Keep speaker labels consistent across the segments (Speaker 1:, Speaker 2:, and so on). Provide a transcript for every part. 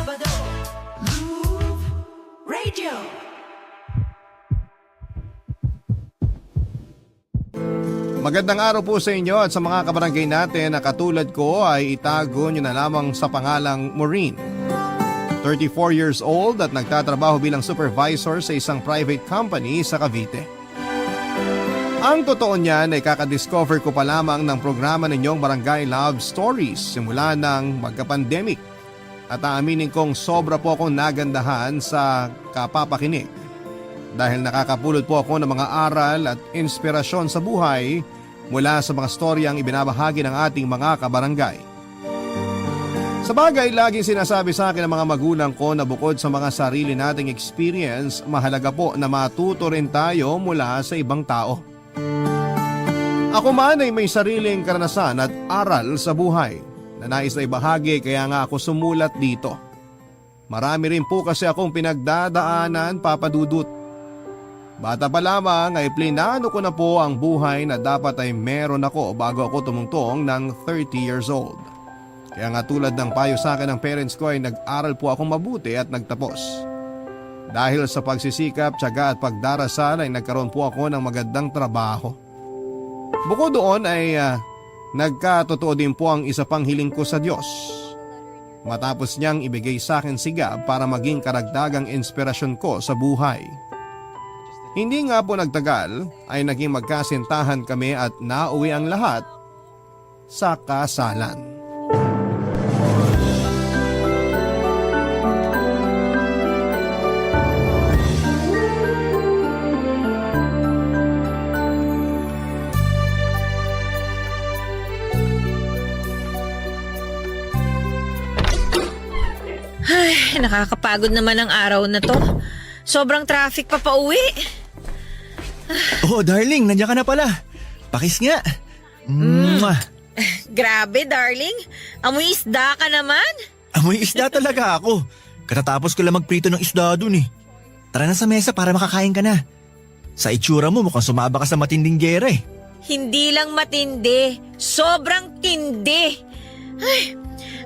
Speaker 1: Sabado, Groove Radio.
Speaker 2: Magandang araw po sa inyo at sa mga kabarangay natin na katulad ko ay itago nyo na lamang sa pangalang Maureen. 34 years old at nagtatrabaho bilang supervisor sa isang private company sa Cavite. Ang totoo niyan ay kakadiscover ko pa lamang ng programa ninyong Barangay Love Stories simula ng magka-pandemic. At aaminin kong sobra po akong nagandahan sa kapapakinig. Dahil nakakapulot po ako ng mga aral at inspirasyon sa buhay mula sa mga storyang ibinabahagi ng ating mga kabarangay. Sa bagay, laging sinasabi sa akin ng mga magulang ko na bukod sa mga sarili nating experience, mahalaga po na matuto rin tayo mula sa ibang tao. Ako man ay may sariling karanasan at aral sa buhay na nais na ibahagi kaya nga ako sumulat dito. Marami rin po kasi akong pinagdadaanan, Papa Dudut. Bata pa lamang ay plinano ko na po ang buhay na dapat ay meron ako bago ako tumungtong ng 30 years old. Kaya nga tulad ng payo sa akin ng parents ko ay nag-aral po akong mabuti at nagtapos. Dahil sa pagsisikap, tiyaga at pagdarasal ay nagkaroon po ako ng magandang trabaho. Bukod doon ay nagkatotoo din po ang isa pang hiling ko sa Diyos. Matapos niyang ibigay sa akin sigab para maging karagdagang inspirasyon ko sa buhay. Hindi nga po nagtagal ay naging magkasintahan kami at nauwi ang lahat sa kasalan.
Speaker 3: Ay, nakakapagod naman ang araw na to. Sobrang traffic pa pauwi.
Speaker 4: Oh, darling, nandiyan ka na pala. Pakis nga. Mwah.
Speaker 3: Grabe, darling. Amoy isda ka naman.
Speaker 4: Amoy isda talaga ako. Katatapos ko lang magprito ng isda dun eh. Tara na sa mesa para makakain ka na. Sa itsura mo mukhang sumaba ka sa matinding gera eh.
Speaker 3: Hindi lang matindi. Sobrang tindi. Ay,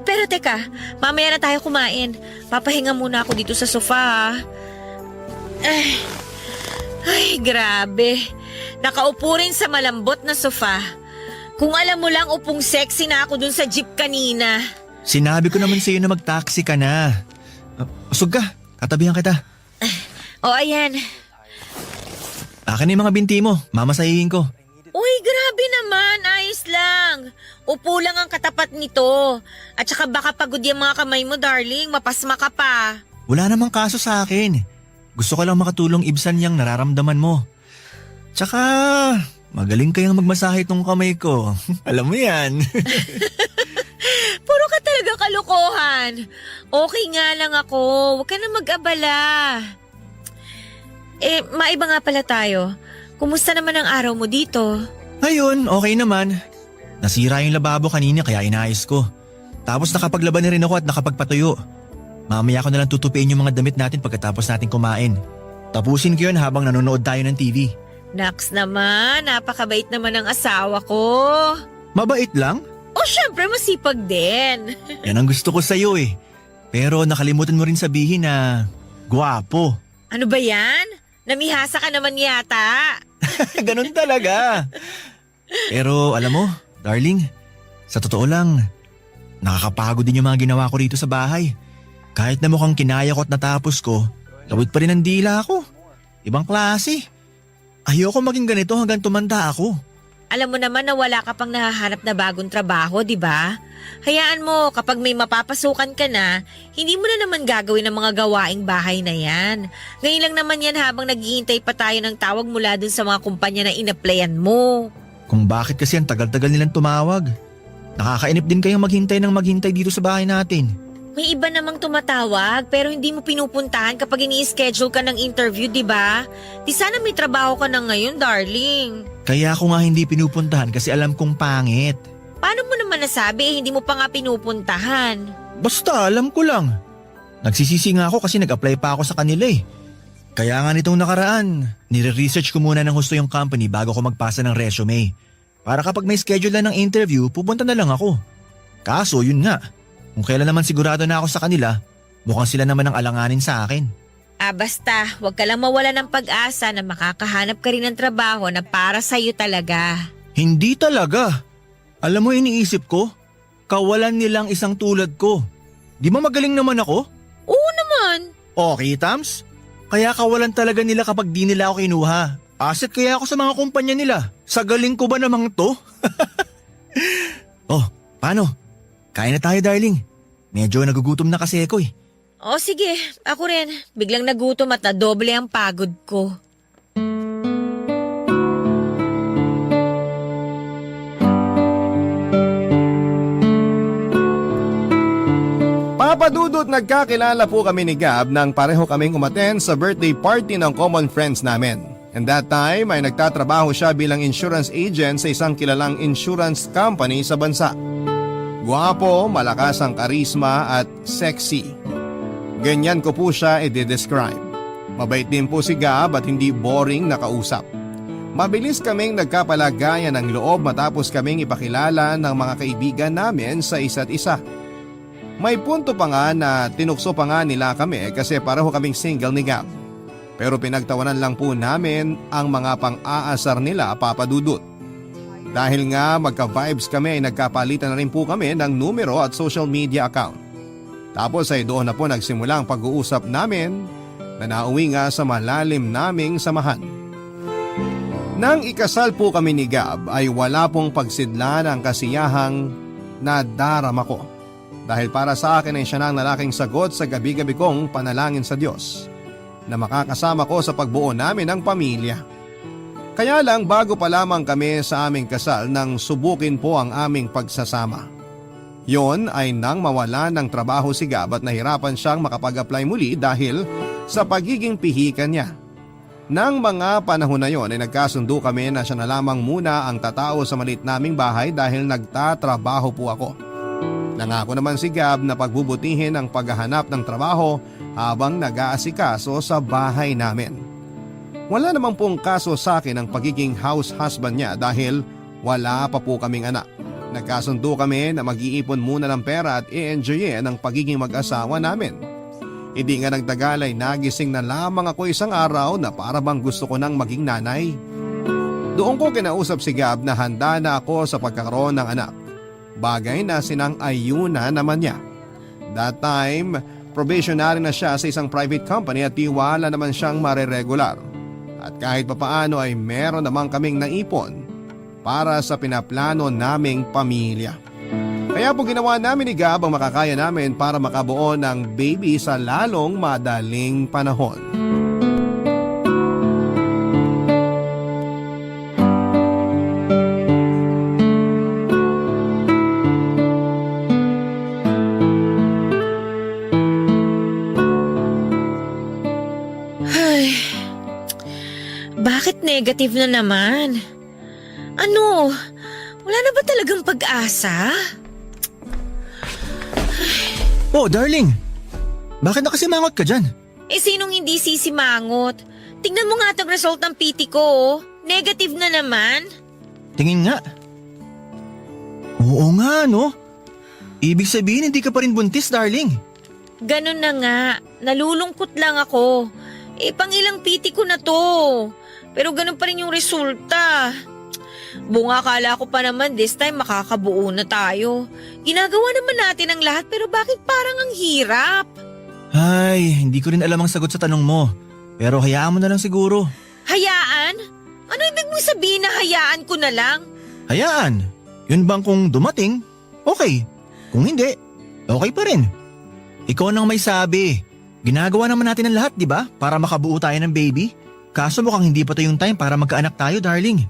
Speaker 3: pero teka, mamaya na tayo kumain. Papahinga muna ako dito sa sofa. Ay, grabe. Nakaupo rin sa malambot na sofa. Kung alam mo lang upong sexy na ako dun sa jeep kanina.
Speaker 4: Sinabi ko naman sa'yo na mag-taxi ka na. Usog ka, tatabihan kita.
Speaker 3: O ayan.
Speaker 4: Akin na yung mga binti mo, mamasahihin ko.
Speaker 3: Uy, grabe naman. Ayos lang. Upo lang ang katapat nito. At saka baka pagod yung mga kamay mo, darling. Mapasma ka pa.
Speaker 4: Wala namang kaso sa akin. Gusto ko lang makatulong ibsan yung nararamdaman mo. Tsaka, magaling kayang magmasahe tong kamay ko. Alam mo yan.
Speaker 3: Puro ka talaga kalokohan. Okay nga lang ako. Huwag ka na mag-abala. Maiba nga pala tayo. Kumusta naman ang araw mo dito?
Speaker 4: Ayun, okay naman. Nasira yung lababo kanina kaya inayos ko. Tapos nakapaglaban na rin ako at nakapagpatuyo. Mamaya ko na lang tutupiin yung mga damit natin pagkatapos natin kumain. Tapusin ko yun habang nanonood tayo ng TV.
Speaker 3: Naks naman, napakabait naman ng asawa ko.
Speaker 4: Mabait lang?
Speaker 3: O syempre masipag din.
Speaker 4: Yan ang gusto ko sa'yo eh. Pero nakalimutan mo rin sabihin na gwapo.
Speaker 3: Ano ba yan? Namihasa ka naman yata.
Speaker 4: Ganun talaga. Pero alam mo, darling, sa totoo lang, nakakapagod din yung mga ginawa ko rito sa bahay. Kahit na mukhang kinaya ko at natapos ko, lawit pa rin ang dila ko. Ibang klase. Ayoko maging ganito hanggang tumanda ako.
Speaker 3: Alam mo naman na wala ka pang nahahanap na bagong trabaho, di ba? Hayaan mo, kapag may mapapasukan ka na, hindi mo na naman gagawin ang mga gawaing bahay na yan. Ngayon lang naman yan habang naghihintay pa tayo ng tawag mula dun sa mga kumpanya na inaplayan mo.
Speaker 4: Kung bakit kasi ang tagal-tagal nilang tumawag. Nakakainip din kayong maghintay dito sa bahay natin.
Speaker 3: May iba namang tumatawag pero hindi mo pinupuntahan kapag ini-schedule ka ng interview, di ba? Di sana may trabaho ka na ngayon, darling.
Speaker 4: Kaya ako nga hindi pinupuntahan kasi alam kong pangit.
Speaker 3: Paano mo naman nasabi hindi mo pa nga pinupuntahan?
Speaker 4: Basta alam ko lang. Nagsisisi nga ako kasi nag-apply pa ako sa kanila eh. Kaya nga nitong nakaraan, nire-research ko muna ng husto yung company bago ko magpasa ng resume. Para kapag may schedule na ng interview, pupunta na lang ako. Kaso yun nga, kung kailan naman sigurado na ako sa kanila, Mukhang sila naman ang alanganin sa akin.
Speaker 3: Basta, huwag ka lang mawala ng pag-asa na makakahanap ka rin ng trabaho na para sa'yo talaga.
Speaker 4: Hindi talaga. Alam mo iniisip ko, kawalan nilang isang tulad ko. Di ba magaling naman ako?
Speaker 3: Oo naman.
Speaker 4: Okay, Tams? Kaya kawalan talaga nila kapag di nila ako kinuha. Asset kaya ako sa mga kumpanya nila. Sa galing ko ba namang to? Oh, paano? Kain na tayo, darling. Medyo nagugutom na kasi ako eh.
Speaker 3: O sige, ako rin. Biglang nagutom at nadoble ang pagod ko.
Speaker 2: Papadudot nagkakilala po kami ni Gab nang pareho kaming umattend sa birthday party ng common friends namin. And that time ay nagtatrabaho siya bilang insurance agent sa isang kilalang insurance company sa bansa. Guwapo, malakas ang karisma at sexy. Ganyan ko po siya i-describe. Mabait din po si Gab at hindi boring na kausap. Mabilis kaming nagkapalagayan ng loob matapos kaming ipakilala ng mga kaibigan namin sa isa't isa. May punto pa nga na tinukso pa nga nila kami kasi pareho kaming single ni Gab. Pero pinagtawanan lang po namin ang mga pang-aasar nila, Papadudot. Dahil nga magka-vibes kami ay nagkapalitan na rin po kami ng numero at social media account. Tapos ay doon na po nagsimula ang pag-uusap namin na nauwi nga sa malalim naming samahan. Nang ikasal po kami ni Gab ay wala pong pagsidlan ang kasiyahang nadarama ko. Dahil para sa akin ay siya na ang lalaking sagot sa gabi-gabi kong panalangin sa Diyos na makakasama ko sa pagbuo namin ng pamilya. Kaya lang bago pa lamang kami sa aming kasal nang subukin po ang aming pagsasama. Yon ay nang mawala ng trabaho si Gab at nahirapan siyang makapag-apply muli dahil sa pagiging pihikan niya. Nang mga panahon na yon ay nagkasundo kami na siya na lamang muna ang tatao sa maliit naming bahay dahil nagtatrabaho po ako. Nangako naman si Gab na pagbubutihin ang paghahanap ng trabaho habang nag-aasikaso sa bahay namin. Wala namang pong kaso sa akin ang pagiging house husband niya dahil wala pa po kaming anak. Nagkasundo kami na mag-iipon muna ng pera at i-enjoyin ang pagiging mag-asawa namin. Hindi nga nagtagal ay nagising na lamang ako isang araw na para bang gusto ko nang maging nanay. Doon ko kinausap si Gab na handa na ako sa pagkakaroon ng anak. Bagay na sinang-ayunan naman niya. That time, probationary na siya sa isang private company at tiwala naman siyang mareregular. At kahit papaano ay meron naman kaming naipon para sa pinaplano naming pamilya. Kaya po ginawa namin ni Gab ang makakaya namin para makabuo ng baby sa lalong madaling panahon.
Speaker 3: Bakit negative na naman? Ano? Wala na ba talagang pag-asa?
Speaker 4: Oh, darling. Bakit nakasimangot ka dyan?
Speaker 3: Sinong hindi sisimangot? Tingnan mo nga itong result ng PT ko, oh. Negative na naman.
Speaker 4: Tingin nga. Oo nga, no? Ibig sabihin hindi ka pa rin buntis, darling.
Speaker 3: Ganun na nga. Nalulungkot lang ako. Pangilang PT ko na to. Pero ganun pa rin yung resulta. Bunga, akala ko pa naman this time makakabuo na tayo. Ginagawa naman natin ang lahat pero bakit parang ang hirap?
Speaker 4: Ay, hindi ko rin alam ang sagot sa tanong mo. Pero hayaan mo na lang siguro.
Speaker 3: Hayaan? Ano ibig mong sabihin na hayaan ko na lang?
Speaker 4: Hayaan. Yun bang kung dumating, okay. Kung hindi, okay pa rin. Ikaw nang may sabi. Ginagawa naman natin ang lahat, di ba? Para makabuo tayo ng baby. Kaso mukhang hindi pa to yung time para magkaanak tayo, darling.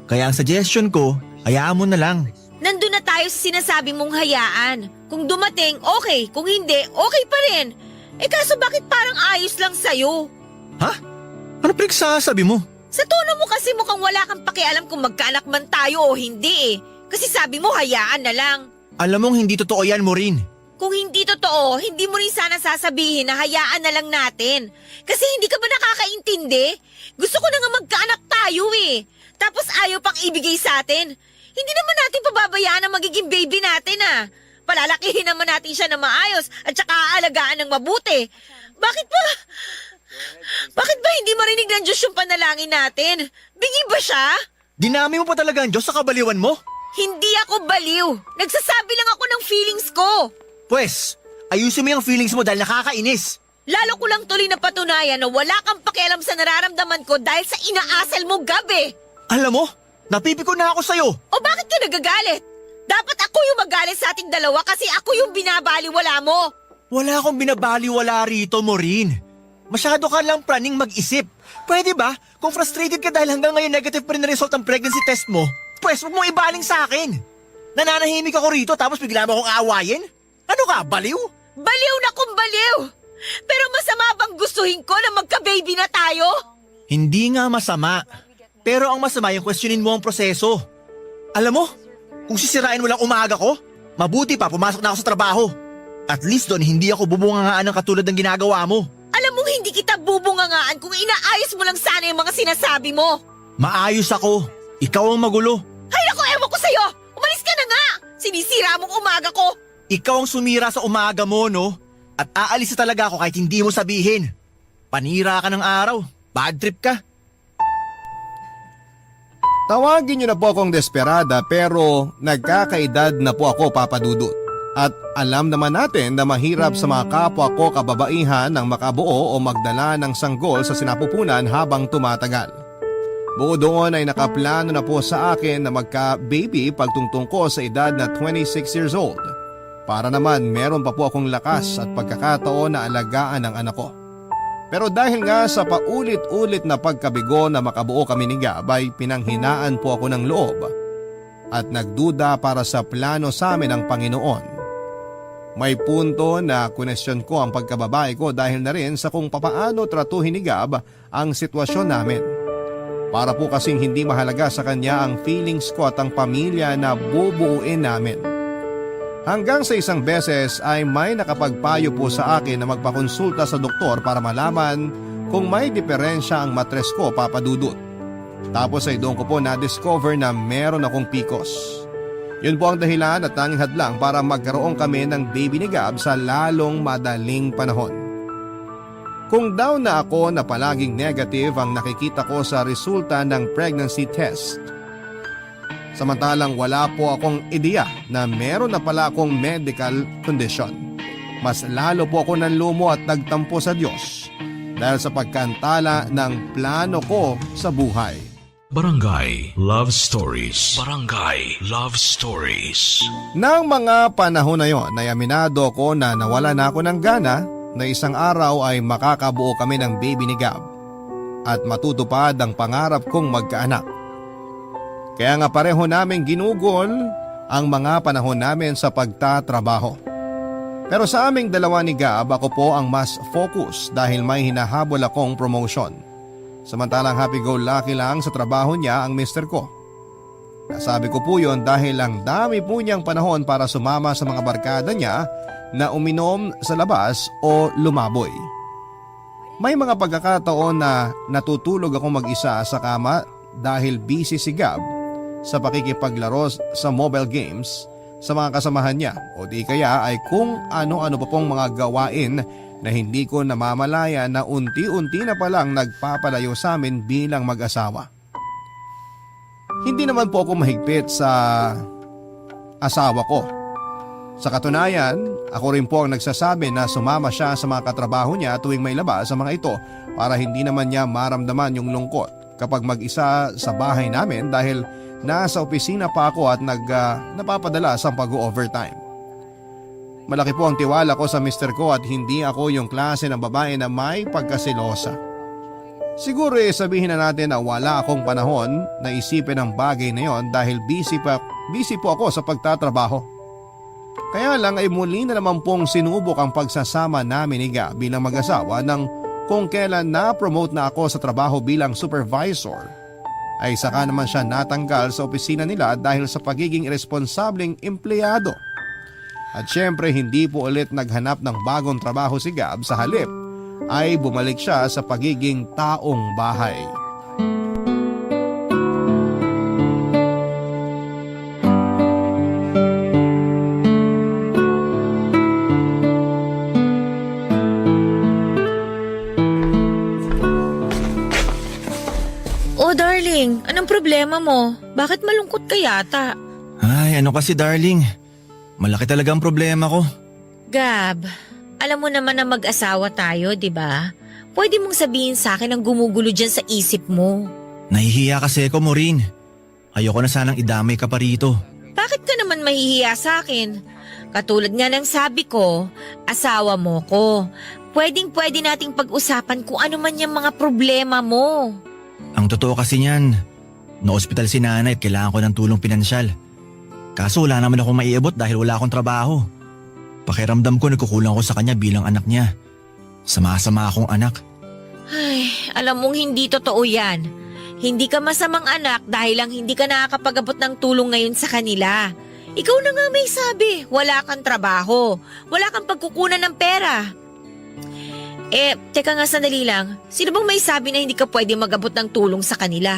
Speaker 4: Kaya ang suggestion ko, hayaan mo na lang.
Speaker 3: Nandun na tayo sa sinasabi mong hayaan. Kung dumating, okay. Kung hindi, okay pa rin. Kaso bakit parang ayos lang sa'yo?
Speaker 4: Ha? Ano pinagsasabi mo?
Speaker 3: Sa tono mo kasi mukhang wala kang pakialam kung magkaanak man tayo o hindi eh. Kasi sabi mo hayaan na lang.
Speaker 4: Alam mong hindi totoo yan, Maureen.
Speaker 3: Kung hindi totoo, hindi mo rin sana sasabihin na hayaan na lang natin. Kasi hindi ka ba nakakaintindi? Gusto ko na nga magkaanak tayo eh. Tapos ayaw pang ibigay sa atin. Hindi naman natin pababayaan ang magiging baby natin ah. Palalakihin naman natin siya na maayos at saka aalagaan ng mabuti. Bakit ba hindi marinig ng Diyos yung panalangin natin? Bingi ba siya?
Speaker 4: Dinami mo pa talaga ang Diyos sa kabaliwan mo?
Speaker 3: Hindi ako baliw. Nagsasabi lang ako ng feelings ko.
Speaker 4: Pwes, ayusin mo yung feelings mo dahil nakakainis.
Speaker 3: Lalo ko lang tuloy na patunayan na wala kang pakialam sa nararamdaman ko dahil sa inaasal mo gabi.
Speaker 4: Alam mo, napipiko na ako sa'yo.
Speaker 3: O bakit ka nagagalit? Dapat ako yung magalit sa ating dalawa kasi ako yung binabaliwala mo.
Speaker 4: Wala akong binabaliwala rito, Maureen. Masyado ka lang praning mag-isip. Pwede ba? Kung frustrated ka dahil hanggang ngayon negative pa rin na result ang pregnancy test mo, pwes huwag mong ibaling sa akin. Nananahimik ako rito tapos bigla mo akong aawayin? Ano ka, baliw?
Speaker 3: Baliw na kung baliw! Pero masama bang gustuhin ko na magka-baby na tayo?
Speaker 4: Hindi nga masama. Pero ang masama yung questionin mo ang proseso. Alam mo, kung sisirain mo lang umaga ko, mabuti pa pumasok na ako sa trabaho. At least doon hindi ako bubungangaan ng katulad ng ginagawa mo.
Speaker 3: Alam mong hindi kita bubungangaan kung inaayos mo lang sana yung mga sinasabi mo.
Speaker 4: Maayos ako. Ikaw ang magulo.
Speaker 3: Hay naku, ewan ko sa'yo! Umalis ka na nga! Sinisira mong umaga ko!
Speaker 4: Ikaw ang sumira sa umaga mo, no? At aalis na talaga ako kahit hindi mo sabihin. Panira ka ng araw. Bad trip ka.
Speaker 2: Tawagin niyo na po akong desperada pero nagkakaedad na po ako, Papa Dudut. At alam naman natin na mahirap sa mga kapwa ko kababaihan ang makabuo o magdala ng sanggol sa sinapupunan habang tumatagal. Bukod doon ay nakaplano na po sa akin na magka-baby pagtungtong ko sa edad na 26 years old. Para naman meron pa po akong lakas at pagkakataon na alagaan ang anak ko. Pero dahil nga sa paulit-ulit na pagkabigo na makabuo kami ni Gab ay pinanghinaan po ako ng loob at nagduda para sa plano sa amin ng Panginoon. May punto na kunesyon ko ang pagkababae ko dahil na rin sa kung papaano tratuhin ni Gab ang sitwasyon namin. Para po kasing hindi mahalaga sa kanya ang feelings ko at ang pamilya na bubuuin namin. Hanggang sa isang beses ay may nakapagpayo po sa akin na magpakonsulta sa doktor para malaman kung may diferensya ang matres ko, Papa Dudut. Tapos ay doon ko po na-discover na meron akong PCOS. Yun po ang dahilan at tanging hadlang para magkaroon kami ng baby ni Gab sa lalong madaling panahon. Kung daw na ako na palaging negative ang nakikita ko sa resulta ng pregnancy test. Samantalang wala po akong ideya na meron na pala akong medical condition. Mas lalo po ako nanlumo at nagtampo sa Diyos dahil sa pagkantala ng plano ko sa buhay.
Speaker 5: Barangay Love Stories. Barangay Love Stories.
Speaker 2: Nang mga panahon na yon ay aminado ko na nawala na ako ng gana na isang araw ay makakabuo kami ng baby ni Gab at matutupad ang pangarap kong magkaanak. Kaya nga pareho naming ginugol ang mga panahon namin sa pagtatrabaho. Pero sa aming dalawa ni Gab ako po ang mas focus dahil may hinahabol akong promotion. Samantalang happy-go-lucky lang sa trabaho niya ang mister ko. Nasabi ko po yon dahil ang dami po niyang panahon para sumama sa mga barkada niya na uminom sa labas o lumaboy. May mga pagkakataon na natutulog ako mag-isa sa kama dahil busy si Gab sa pakikipaglaro sa mobile games sa mga kasamahan niya o di kaya ay kung ano-ano pa pong mga gawain na hindi ko namamalaya na unti-unti na palang nagpapalayo sa amin bilang mag-asawa. Hindi naman po ako mahigpit sa asawa ko. Sa katunayan, ako rin po ang nagsasabi na sumama siya sa mga katrabaho niya tuwing may labas sa mga ito para hindi naman niya maramdaman yung lungkot kapag mag-isa sa bahay namin dahil nasa opisina pa ako at napapadala sa pag-overtime. Malaki po ang tiwala ko sa mister ko at hindi ako yung klase ng babae na may pagkasilosa. Siguro sabihin na natin na wala akong panahon na isipin ang bagay na yon dahil busy po ako sa pagtatrabaho. Kaya lang ay muli na naman pong sinubok ang pagsasama namin ni Gab bilang mag-asawa nang kung kailan na-promote na ako sa trabaho bilang supervisor ay saka naman siya natanggal sa opisina nila dahil sa pagiging irresponsableng empleyado. At syempre hindi po ulit naghanap ng bagong trabaho si Gab, sa halip ay bumalik siya sa pagiging taong bahay.
Speaker 3: Darling, anong problema mo? Bakit malungkot ka yata?
Speaker 4: Ay, ano kasi darling? Malaki talaga ang problema ko.
Speaker 3: Gab, alam mo naman na mag-asawa tayo, di ba? Pwede mong sabihin sa akin ang gumugulo dyan sa isip mo.
Speaker 4: Nahihiya kasi ako, Maureen. Ayoko na sanang idamay ka pa rito.
Speaker 3: Bakit ka naman mahihiya sa akin? Katulad nga ng sabi ko, asawa mo ko. Pwedeng-pwede nating pag-usapan kung ano man yung mga problema mo.
Speaker 4: Ang totoo kasi niyan, na-ospital si nanay at kailangan ko ng tulong pinansyal. Kaso wala naman akong maiabot dahil wala akong trabaho. Pakiramdam ko nagkukulang ako sa kanya bilang anak niya. Sama-sama akong anak.
Speaker 3: Ay, alam mong hindi totoo yan. Hindi ka masamang anak dahil lang hindi ka nakakapag-abot ng tulong ngayon sa kanila. Ikaw na nga may sabi, wala kang trabaho, wala kang pagkukunan ng pera. Teka nga sandali lang, sino bang may sabi na hindi ka pwede mag-abot ng tulong sa kanila?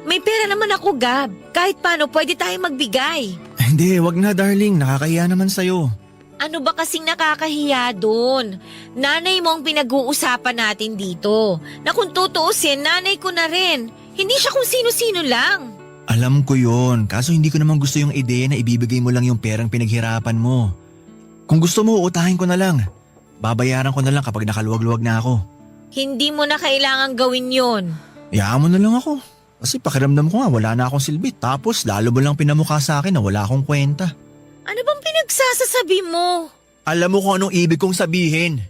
Speaker 3: May pera naman ako, Gab. Kahit paano pwede tayong magbigay.
Speaker 4: Hindi, wag na darling, nakakahiya naman sa'yo.
Speaker 3: Ano ba kasing nakakahiya doon? Nanay mo ang pinag-uusapan natin dito. Na kung tutuusin, nanay ko na rin. Hindi siya kung sino-sino lang.
Speaker 4: Alam ko yon, kaso hindi ko naman gusto yung ideya na ibibigay mo lang yung perang pinaghirapan mo. Kung gusto mo, utahin ko na lang. Babayaran ko na lang kapag nakaluwag-luwag na ako.
Speaker 3: Hindi mo na kailangang gawin yon.
Speaker 4: Hayaan mo na lang ako. Kasi pakiramdam ko nga wala na akong silbi. Tapos lalo mo lang pinamukha sa akin na wala akong kwenta.
Speaker 3: Ano bang pinagsasasabi mo?
Speaker 4: Alam mo kung anong ibig kong sabihin.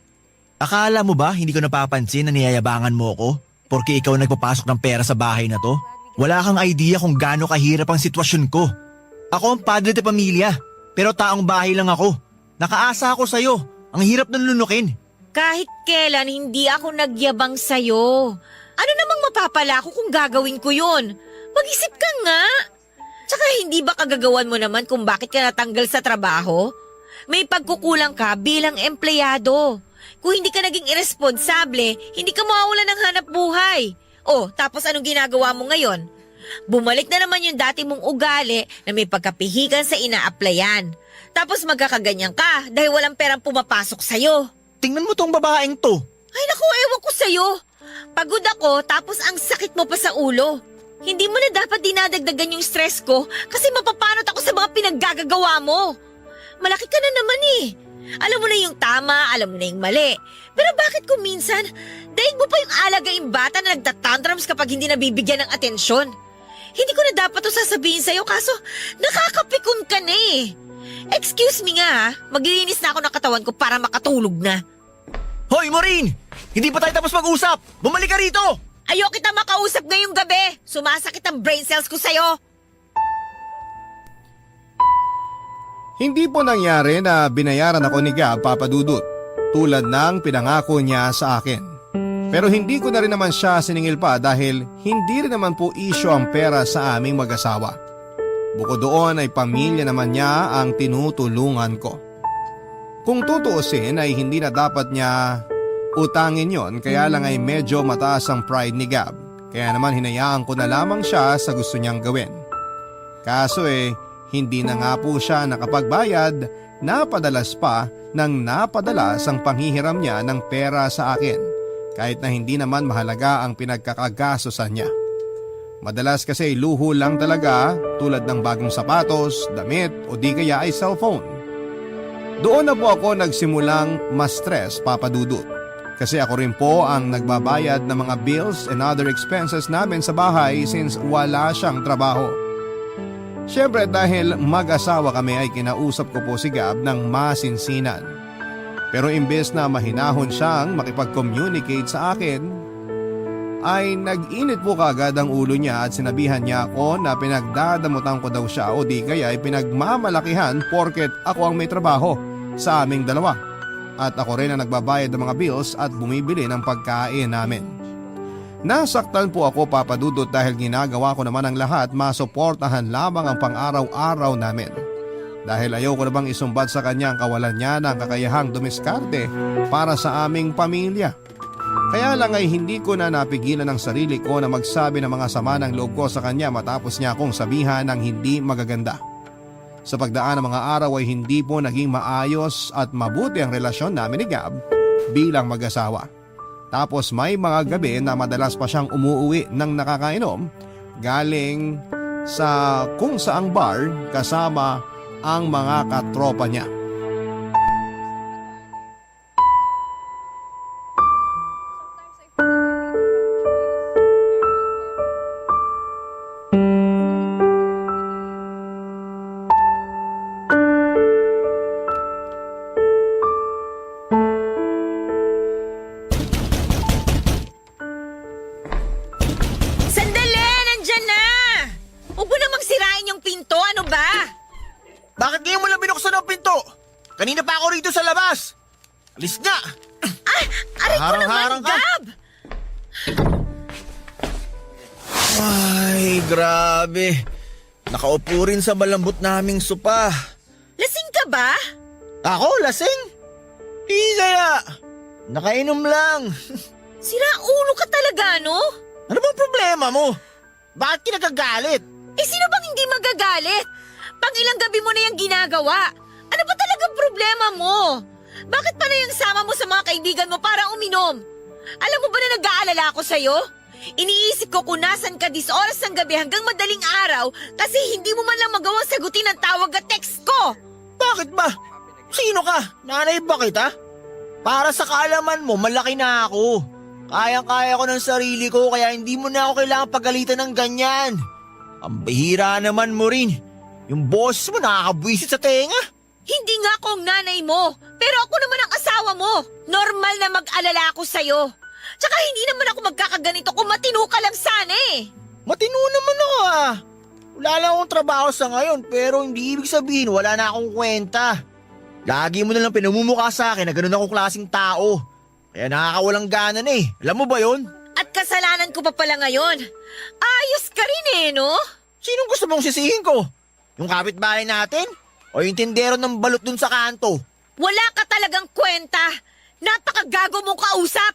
Speaker 4: Akala mo ba hindi ko napapansin na niyayabangan mo ako? Porque ikaw nagpapasok ng pera sa bahay na to? Wala kang idea kung gaano kahirap ang sitwasyon ko. Ako ang padre de pamilya, pero taong bahay lang ako. Nakaasa ako sa'yo. Ang hirap ng lunukin.
Speaker 3: Kahit kailan hindi ako nagyabang sa'yo. Ano namang mapapala ko kung gagawin ko yun? Mag-isip ka nga. Tsaka hindi ba kagagawan mo naman kung bakit ka natanggal sa trabaho? May pagkukulang ka bilang empleyado. Kung hindi ka naging irresponsable, hindi ka mawawalan ng hanap buhay. Oh, tapos anong ginagawa mo ngayon? Bumalik na naman yung dati mong ugali na may pagkapihikan sa ina-applyan. Tapos magkakaganyan ka dahil walang perang pumapasok sa'yo.
Speaker 4: Tingnan mo tong babaeng to.
Speaker 3: Ay naku, ewan ko sa'yo. Pagod ako tapos ang sakit mo pa sa ulo. Hindi mo na dapat dinadagdagan yung stress ko kasi mapapanot ako sa mga pinaggagawa mo. Malaki ka na naman eh. Alam mo na yung tama, alam mo na yung mali. Pero bakit kung minsan, daig mo pa yung alagaing bata na nagtatantrums kapag hindi nabibigyan ng atensyon? Hindi ko na dapat to sasabihin sa'yo kaso nakakapikon ka na eh. Excuse me nga ha, maglilinis na ako ng katawan ko para makatulog na.
Speaker 4: Hoy, Maureen! Hindi pa tayo tapos mag-usap! Bumalik ka rito!
Speaker 3: Ayaw kita makausap ngayong gabi. Sumasakit ang brain cells ko sa'yo.
Speaker 2: Hindi po nangyari na binayaran ako ni Gab, Papa Dudut, tulad ng pinangako niya sa akin. Pero hindi ko na rin naman siya siningil pa dahil hindi rin naman po isyo ang pera sa aming mag-asawa. Bukod doon ay pamilya naman niya ang tinutulungan ko. Kung tutuusin ay hindi na dapat niya utangin yon, kaya lang ay medyo mataas ang pride ni Gab. Kaya naman hinayaan ko na lamang siya sa gusto niyang gawin. Kaso hindi na nga po siya nakapagbayad, napadalas pa nang napadalas ang panghihiram niya ng pera sa akin kahit na hindi naman mahalaga ang pinagkakagastosan niya. Madalas kasi luho lang talaga tulad ng bagong sapatos, damit o di kaya ay cellphone. Doon na po ako nagsimulang ma-stress, Papa Dudut. Kasi ako rin po ang nagbabayad ng mga bills and other expenses namin sa bahay since wala siyang trabaho. Siyempre dahil mag-asawa kami ay kinausap ko po si Gab ng masinsinan. Pero imbes na mahinahon siyang makipag-communicate sa akin, ay nag-init po kagad ang ulo niya at sinabihan niya ako na pinagdadamutan ko daw siya o di kaya ay pinagmamalakihan porket ako ang may trabaho sa aming dalawa. At ako rin ang nagbabayad ng mga bills at bumibili ng pagkain namin. Nasaktan po ako, Papa Dudut, dahil ginagawa ko naman ang lahat masuportahan lamang ang pang-araw-araw namin. Dahil ayaw ko na bang isumbat sa kanya ang kawalan niya ng kakayahang dumiskarte para sa aming pamilya. Kaya lang ay hindi ko na napigilan ang sarili ko na magsabi ng mga sama ng loob ko sa kanya matapos niya akong sabihan ng hindi magaganda. Sa pagdaan ng mga araw ay hindi po naging maayos at mabuti ang relasyon namin ni Gab bilang mag-asawa. Tapos may mga gabi na madalas pa siyang umuuwi ng nakakainom galing sa kung saang bar kasama ang mga katropa niya.
Speaker 3: Sandali! Nandyan na! Huwag mo namang sirain yung pinto, ano ba?
Speaker 4: Bakit ngayon mo lang binuksan ang pinto? Kanina pa ako rito sa labas. Alis nga!
Speaker 3: Aray ko naman,
Speaker 4: Harang-harang ka.
Speaker 3: Gab!
Speaker 4: Ay, grabe. Nakaupo rin sa malambot naming sopa.
Speaker 3: Lasing ka ba?
Speaker 4: Ako, lasing? Di kaya. Nakainom lang.
Speaker 3: Sira ulo ka talaga, no?
Speaker 4: Ano bang problema mo? Bakit kinagagalit?
Speaker 3: Sino bang hindi magagalit? Pang-ilang gabi mo na yung ginagawa. Ano ba talagang problema mo? Bakit pa na yung sama mo sa mga kaibigan mo para uminom? Alam mo ba na nag-aalala ako sa'yo? Iniisip ko kung nasan ka 10 oras ng gabi hanggang madaling araw kasi hindi mo man lang magawang sagutin ang tawag at text ko.
Speaker 4: Bakit ba? Sino ka? Nanay ba kita? Para sa kaalaman mo, malaki na ako. Kayang-kaya ko ng sarili ko kaya hindi mo na ako kailangan pagalitan ng ganyan. Ang bihira naman mo rin. Yung boss mo nakakabwisit sa tenga.
Speaker 3: Hindi nga ako ang nanay mo, pero ako naman ang asawa mo. Normal na mag-alala ako sa'yo. Tsaka hindi naman ako magkakaganito kung matino ka lang sana eh.
Speaker 4: Matino naman ako ah. Wala lang akong trabaho sa ngayon pero hindi ibig sabihin wala na akong kwenta. Lagi mo na lang pinamumukha sa akin na ganun akong klaseng tao. Kaya nakakawalang gana na eh. Alam mo ba yon?
Speaker 3: At kasalanan ko pa pala ngayon. Ayos ka rin eh, no?
Speaker 4: Sinong gusto mong sisihin ko? Yung kapitbahay natin? O yung tindero ng balot dun sa kanto?
Speaker 3: Wala ka talagang kwenta. Napakagago mong kausap.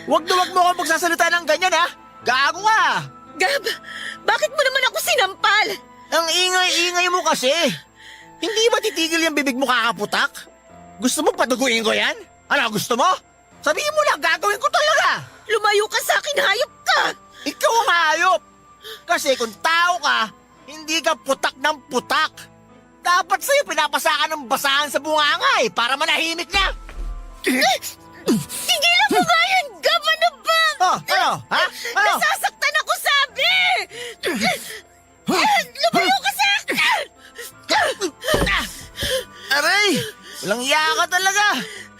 Speaker 4: Huwag na huwag mo akong magsasalita ng ganyan ha! Gago ka!
Speaker 3: Gab, bakit mo naman ako sinampal?
Speaker 4: Ang ingay-ingay mo kasi! Hindi ba titigil yung bibig mo kakaputak? Gusto mo paduguin ko yan? Ano gusto mo? Sabihin mo lang, gagawin ko talaga!
Speaker 3: Lumayo ka sa akin, hayop ka!
Speaker 4: Ikaw ang hayop! Kasi kung tao ka, hindi ka putak ng putak! Dapat sa'yo pinapasakan ng basahan sa bunganga para manahimik na!
Speaker 3: Tigilan mo nga yan, Gab! Ano ba?
Speaker 4: Oh, ano? Ha? Ano?
Speaker 3: Nasasaktan ako, sabi! Lumayo ka sa akin!
Speaker 4: Aray! Walang iya ka talaga!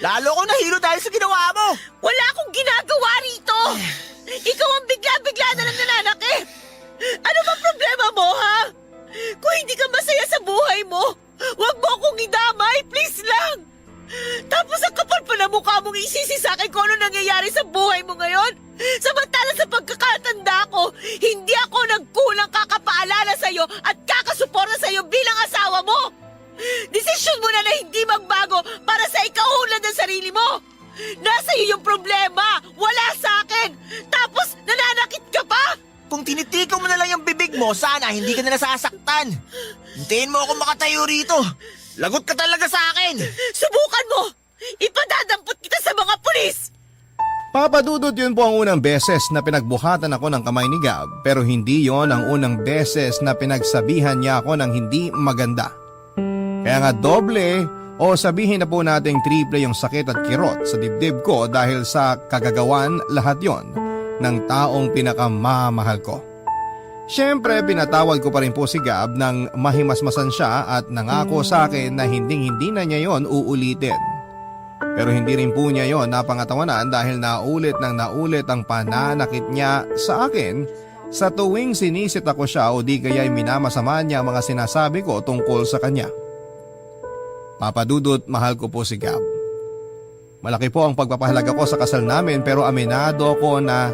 Speaker 4: Lalo ko nahilo dahil sa ginawa mo!
Speaker 3: Wala akong ginagawa rito! Ikaw ang bigla-bigla na lang nananakit! Ano ba problema mo, ha? Kung hindi ka masaya sa buhay mo, huwag mo akong idamay, please lang! Tapos ang kapal pa na mukha mong isisi sa akin kung ano nangyayari sa buhay mo ngayon. Samantala sa pagkakatanda ko, hindi ako nagkulang kakapaalala sa'yo at kakasuporta sa'yo bilang asawa mo. Desisyon mo na hindi magbago para sa ikaunlad ng sarili mo. Nasa iyo yung problema, wala sa akin. Tapos nananakit ka pa?
Speaker 4: Kung tinitikaw mo na lang yung bibig mo, sana hindi ka na nasasaktan. Hintayin mo ako makatayo rito. Lagot ka talaga sa akin.
Speaker 3: Subukan mo! Ipadadampot kita sa mga pulis!
Speaker 2: Papadudod, yun po ang unang beses na pinagbuhatan ako ng kamay ni Gab, pero hindi yon ang unang beses na pinagsabihan niya ako ng hindi maganda. Kaya nga doble o sabihin na po nating triple yung sakit at kirot sa dibdib ko dahil sa kagagawan lahat yon ng taong pinakamamahal ko. Siyempre, pinatawad ko pa rin po si Gab nang mahimasmasan siya at nangako sa akin na hindi na niya yon uulitin. Pero hindi rin po niya yon napangatawanan dahil naulit ang pananakit niya sa akin sa tuwing sinisit ako siya o di kaya'y minamasama niya ang mga sinasabi ko tungkol sa kanya. Papadudot, mahal ko po si Gab. Malaki po ang pagpapahalaga ko sa kasal namin pero aminado ko na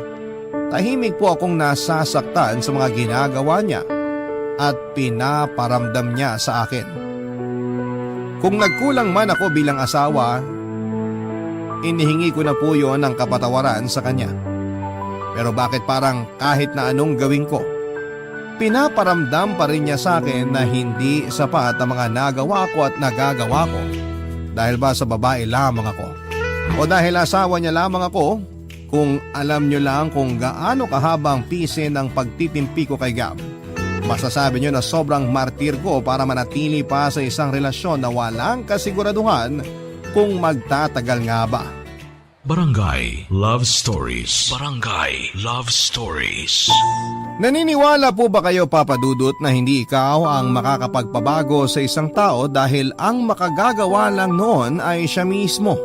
Speaker 2: tahimik po akong nasasaktan sa mga ginagawa niya at pinaparamdam niya sa akin. Kung nagkulang man ako bilang asawa, inihingi ko na po yon ng kapatawaran sa kanya. Pero bakit parang kahit na anong gawin ko, pinaparamdam pa rin niya sa akin na hindi sapat ang mga nagawa ko at nagagawa ko dahil ba sa babae lamang ako o dahil asawa niya lamang ako. Kung alam nyo lang kung gaano kahaba ang pise ng pagtitimpi ko kay Gab, masasabi nyo na sobrang martir ko para manatili pa sa isang relasyon na walang kasiguraduhan kung magtatagal nga ba.
Speaker 5: Barangay Love Stories. Barangay Love Stories.
Speaker 2: Naniniwala po ba kayo, Papa Dudut, na hindi ikaw ang makakapagpabago sa isang tao dahil ang makagagawa lang noon ay siya mismo?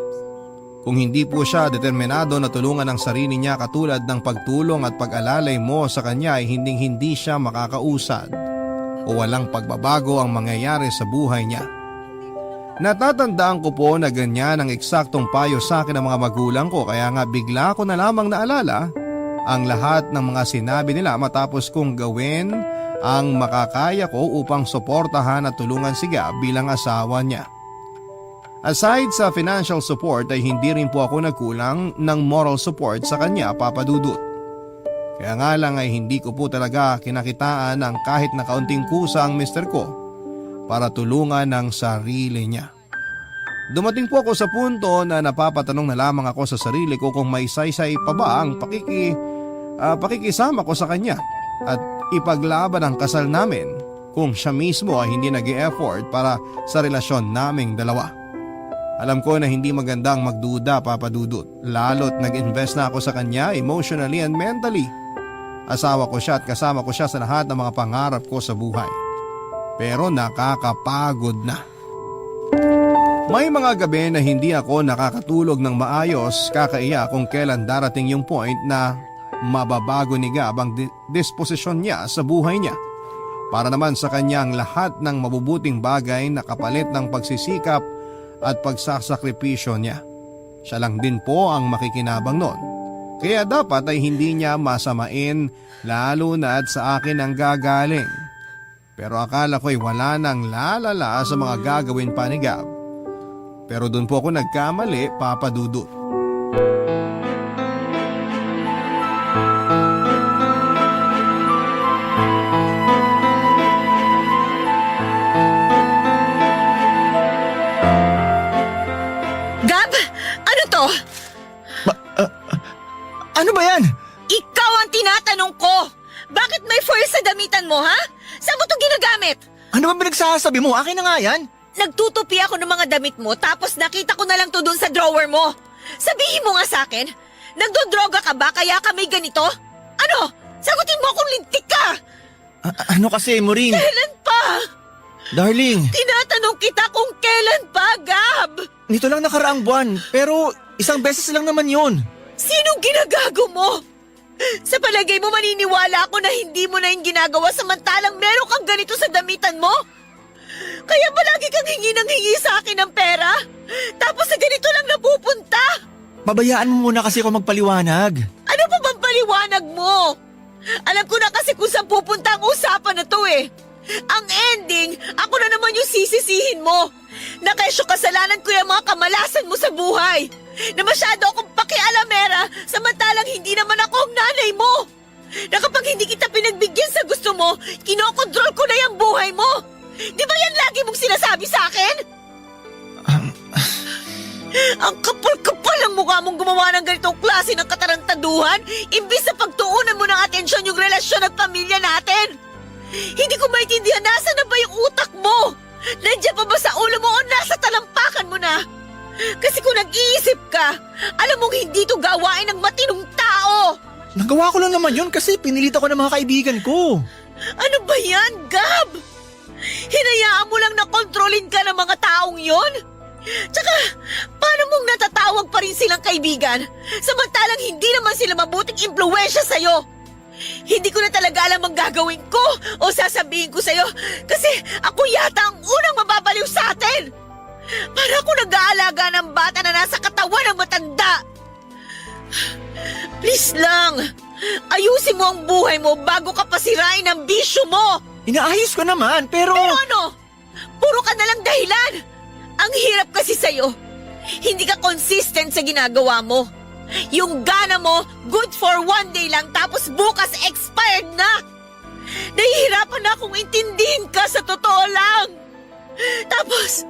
Speaker 2: Kung hindi po siya determinado na tulungan ang sarili niya katulad ng pagtulong at pag-alalay mo sa kanya ay hindi siya makakausad o walang pagbabago ang mangyayari sa buhay niya. Natatandaan ko po na ganyan ang eksaktong payo sa akin ng mga magulang ko, kaya nga bigla ko na lamang naalala ang lahat ng mga sinabi nila matapos kong gawin ang makakaya ko upang suportahan at tulungan si Gab bilang asawa niya. Aside sa financial support ay hindi rin po ako nagkulang ng moral support sa kanya, Papa Dudut. Kaya nga lang ay hindi ko po talaga kinakitaan ng kahit na kaunting kusa ang mister ko para tulungan ng sarili niya. Dumating po ako sa punto na napapatanong na lamang ako sa sarili ko kung may saysay pa ba ang pakikisama ko sa kanya at ipaglaban ang kasal namin kung siya mismo ay hindi nag-e-effort para sa relasyon naming dalawa. Alam ko na hindi magandang magduda, Papa Dudut, lalo't nag-invest na ako sa kanya emotionally and mentally. Asawa ko siya at kasama ko siya sa lahat ng mga pangarap ko sa buhay. Pero nakakapagod na. May mga gabi na hindi ako nakakatulog ng maayos, kakaiya kung kailan darating yung point na mababago ni Gab ang disposisyon niya sa buhay niya. Para naman sa kanya ang lahat ng mabubuting bagay na kapalit ng pagsisikap at pagsasakripisyo niya. Siya lang din po ang makikinabang nun. Kaya dapat ay hindi niya masamain lalo na at sa akin ang gagaling. Pero akala ko'y wala nang lalala sa mga gagawin pa ni Gab. Pero doon po ako nagkamali, Papa Dudut.
Speaker 3: Gab! Ano to?
Speaker 4: Ano ba yan?
Speaker 3: Ikaw ang tinatanong ko! Bakit may foil sa damitan mo, ha? Saan mo ito ginagamit?
Speaker 4: Ano ba pinagsasabi mo? Akin na nga yan.
Speaker 3: Nagtutupi ako ng mga damit mo tapos nakita ko na lang to dun sa drawer mo. Sabihin mo nga sa akin, nagdodroga ka ba kaya ka may ganito? Ano? Sagutin mo kung lintik ka!
Speaker 4: Ano kasi, Maureen?
Speaker 3: Kailan pa?
Speaker 4: Darling,
Speaker 3: Tinatanong kita kung kailan pa, Gab!
Speaker 4: nito lang nakaraang buwan, pero isang beses lang naman yun.
Speaker 3: Sinong ginagago mo? Sa palagay mo maniniwala ako na hindi mo na yung ginagawa samantalang meron kang ganito sa damitan mo? Kaya palagi kang hingi ng hingi sa akin ng pera? Tapos sa ganito lang napupunta?
Speaker 4: Pabayaan mo muna kasi ako magpaliwanag.
Speaker 3: Ano pa bang paliwanag mo? Alam ko na kasi kung saan pupunta ang usapan na to eh. Ang ending, ako na naman yung sisisihin mo. Na kesyo kasalanan ko yung mga kamalasan mo sa buhay. Na masyado akong pakialamera samantalang hindi naman ako ang nanay mo. Na kapag hindi kita pinagbigyan sa gusto mo, kinokontrol ko na yung buhay mo. Di ba yan lagi mong sinasabi sa akin? Ang kapal-kapal ang mukha mong gumawa ng ganitong klase ng katarantaduhan imbis na pagtuunan mo ng atensyon yung relasyon at pamilya natin. Hindi ko maintindihan nasa na ba yung utak mo? Nandiyan pa ba sa ulo mo o nasa talampakan mo na? Kasi kung nag-iisip ka, alam mong hindi to gawain ng matinong tao.
Speaker 4: Nagawa ko lang naman yun kasi pinilit ako ng mga kaibigan ko.
Speaker 3: Ano ba yan, Gab? Hinayaan mo lang na kontrolin ka ng mga taong yon? Tsaka, paano mong natatawag pa rin silang kaibigan? Samantalang hindi naman sila mabuting impluwensya sa'yo. Hindi ko na talaga alam ang gagawin ko o sasabihin ko sa'yo kasi ako yata ang unang mababaliw sa atin. Para ako nag-aalaga ng bata na nasa katawan ng matanda. Please lang, ayusin mo ang buhay mo bago ka pasirain ang bisyo mo.
Speaker 4: Inaayos ko naman, pero...
Speaker 3: Pero ano? Puro ka na lang dahilan. Ang hirap kasi sa'yo. Hindi ka consistent sa ginagawa mo. Yung gana mo, good for one day lang tapos bukas expired na. Nahihirapan na akong intindihin ka sa totoo lang. Tapos,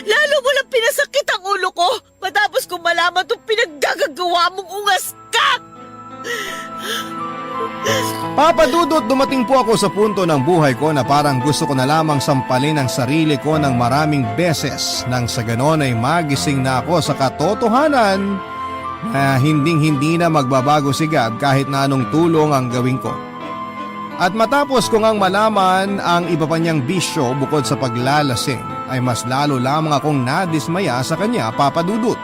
Speaker 3: lalo mo lang pinasakit ang ulo ko matapos kung malaman itong pinaggagawa mong ungas ka.
Speaker 2: Papa Dudut, dumating po ako sa punto ng buhay ko na parang gusto ko na lamang sampalin ang sarili ko ng maraming beses nang sa ganon ay magising na ako sa katotohanan na hindi na magbabago si Gab kahit na anong tulong ang gawin ko. At matapos ko ngang malaman ang iba pa niyang bisyo bukod sa paglalasing ay mas lalo lamang akong nadismaya sa kanya, Papa Dudut.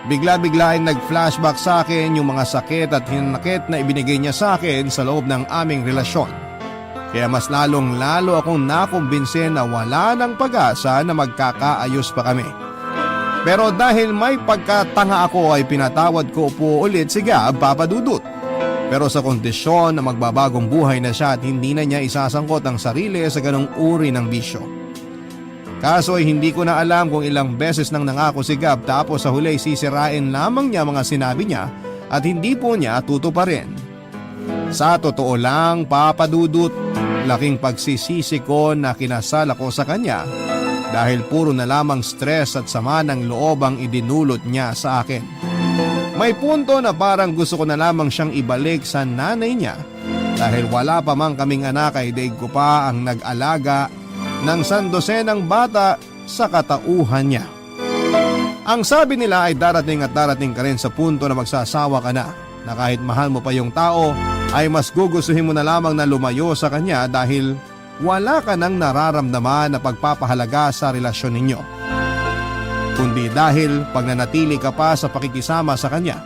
Speaker 2: Bigla-bigla ay nag-flashback sa akin yung mga sakit at hinanakit na ibinigay niya sa akin sa loob ng aming relasyon. Kaya mas lalong-lalo akong nakumbinse na wala ng pag-asa na magkakaayos pa kami. Pero dahil may pagkatanga ako ay pinatawad ko po ulit si Gab, Papa Dudut. Pero sa kondisyon na magbabagong buhay na siya at hindi na niya isasangkot ang sarili sa ganong uri ng bisyo. Kaso ay hindi ko na alam kung ilang beses nang nangako si Gab tapos sa huli sisirain lamang niya mga sinabi niya at hindi po niya tutuparin. Sa totoo lang, Papa Dudut, laking pagsisisi ko na kinasal ako sa kanya dahil puro na lamang stress at sama ng loob ang idinulot niya sa akin. May punto na parang gusto ko na lamang siyang ibalik sa nanay niya dahil wala pa mang kaming anak ay daig ko pa ang nag-alaga ng sandosenang bata sa katauhan niya. Ang sabi nila ay darating at darating ka rin sa punto na magsasawa ka na kahit mahal mo pa yung tao ay mas gugustuhin mo na lamang na lumayo sa kanya dahil wala ka nang nararamdaman na pagpapahalaga sa relasyon ninyo. Kundi dahil pag nanatili ka pa sa pakikisama sa kanya,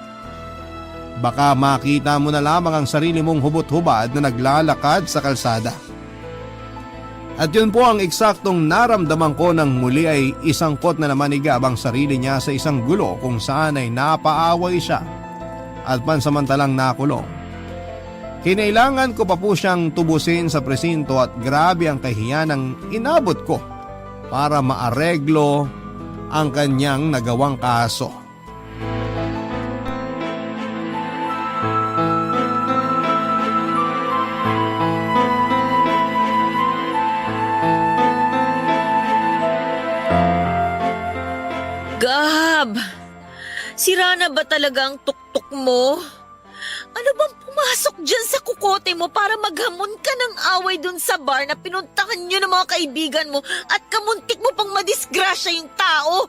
Speaker 2: baka makita mo na lamang ang sarili mong hubot-hubad na naglalakad sa kalsada. At yun po ang eksaktong naramdaman ko nang muli ay isangkot na naman ni Gab ang sarili niya sa isang gulo kung saan ay napaaway siya at pansamantalang nakulong. Kinailangan ko pa po siyang tubusin sa presinto at grabe ang kahiyan ng inabot ko para maareglo ang kanyang nagawang kaso.
Speaker 3: Gab, sira na ba talaga ang tuktok mo? Ano bang pumasok dyan sa kukote mo para maghamon ka ng away dun sa bar na pinuntahan nyo ng mga kaibigan mo at kamuntik mo pang madisgrasya yung tao?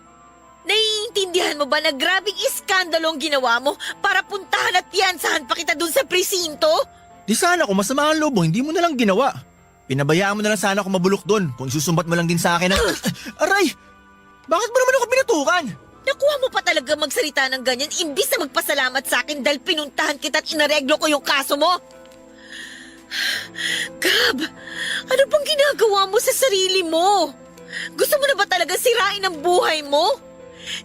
Speaker 3: Naiintindihan mo ba na grabing iskandalo ang ginawa mo para puntahan at piyansahan pa kita dun sa presinto?
Speaker 4: Di sana kung masama ang loob mo, hindi mo na lang ginawa. Pinabayaan mo na lang sana ako mabulok doon kung isusumbat mo lang din sa akin na... Aray! Bakit mo naman ako pinatukan?
Speaker 3: Nakuha mo pa talaga magsalita ng ganyan imbis na magpasalamat sa akin dahil pinuntahan kita at inareglo ko yung kaso mo? Gab, ano bang ginagawa mo sa sarili mo? Gusto mo na ba talaga sirain ang buhay mo?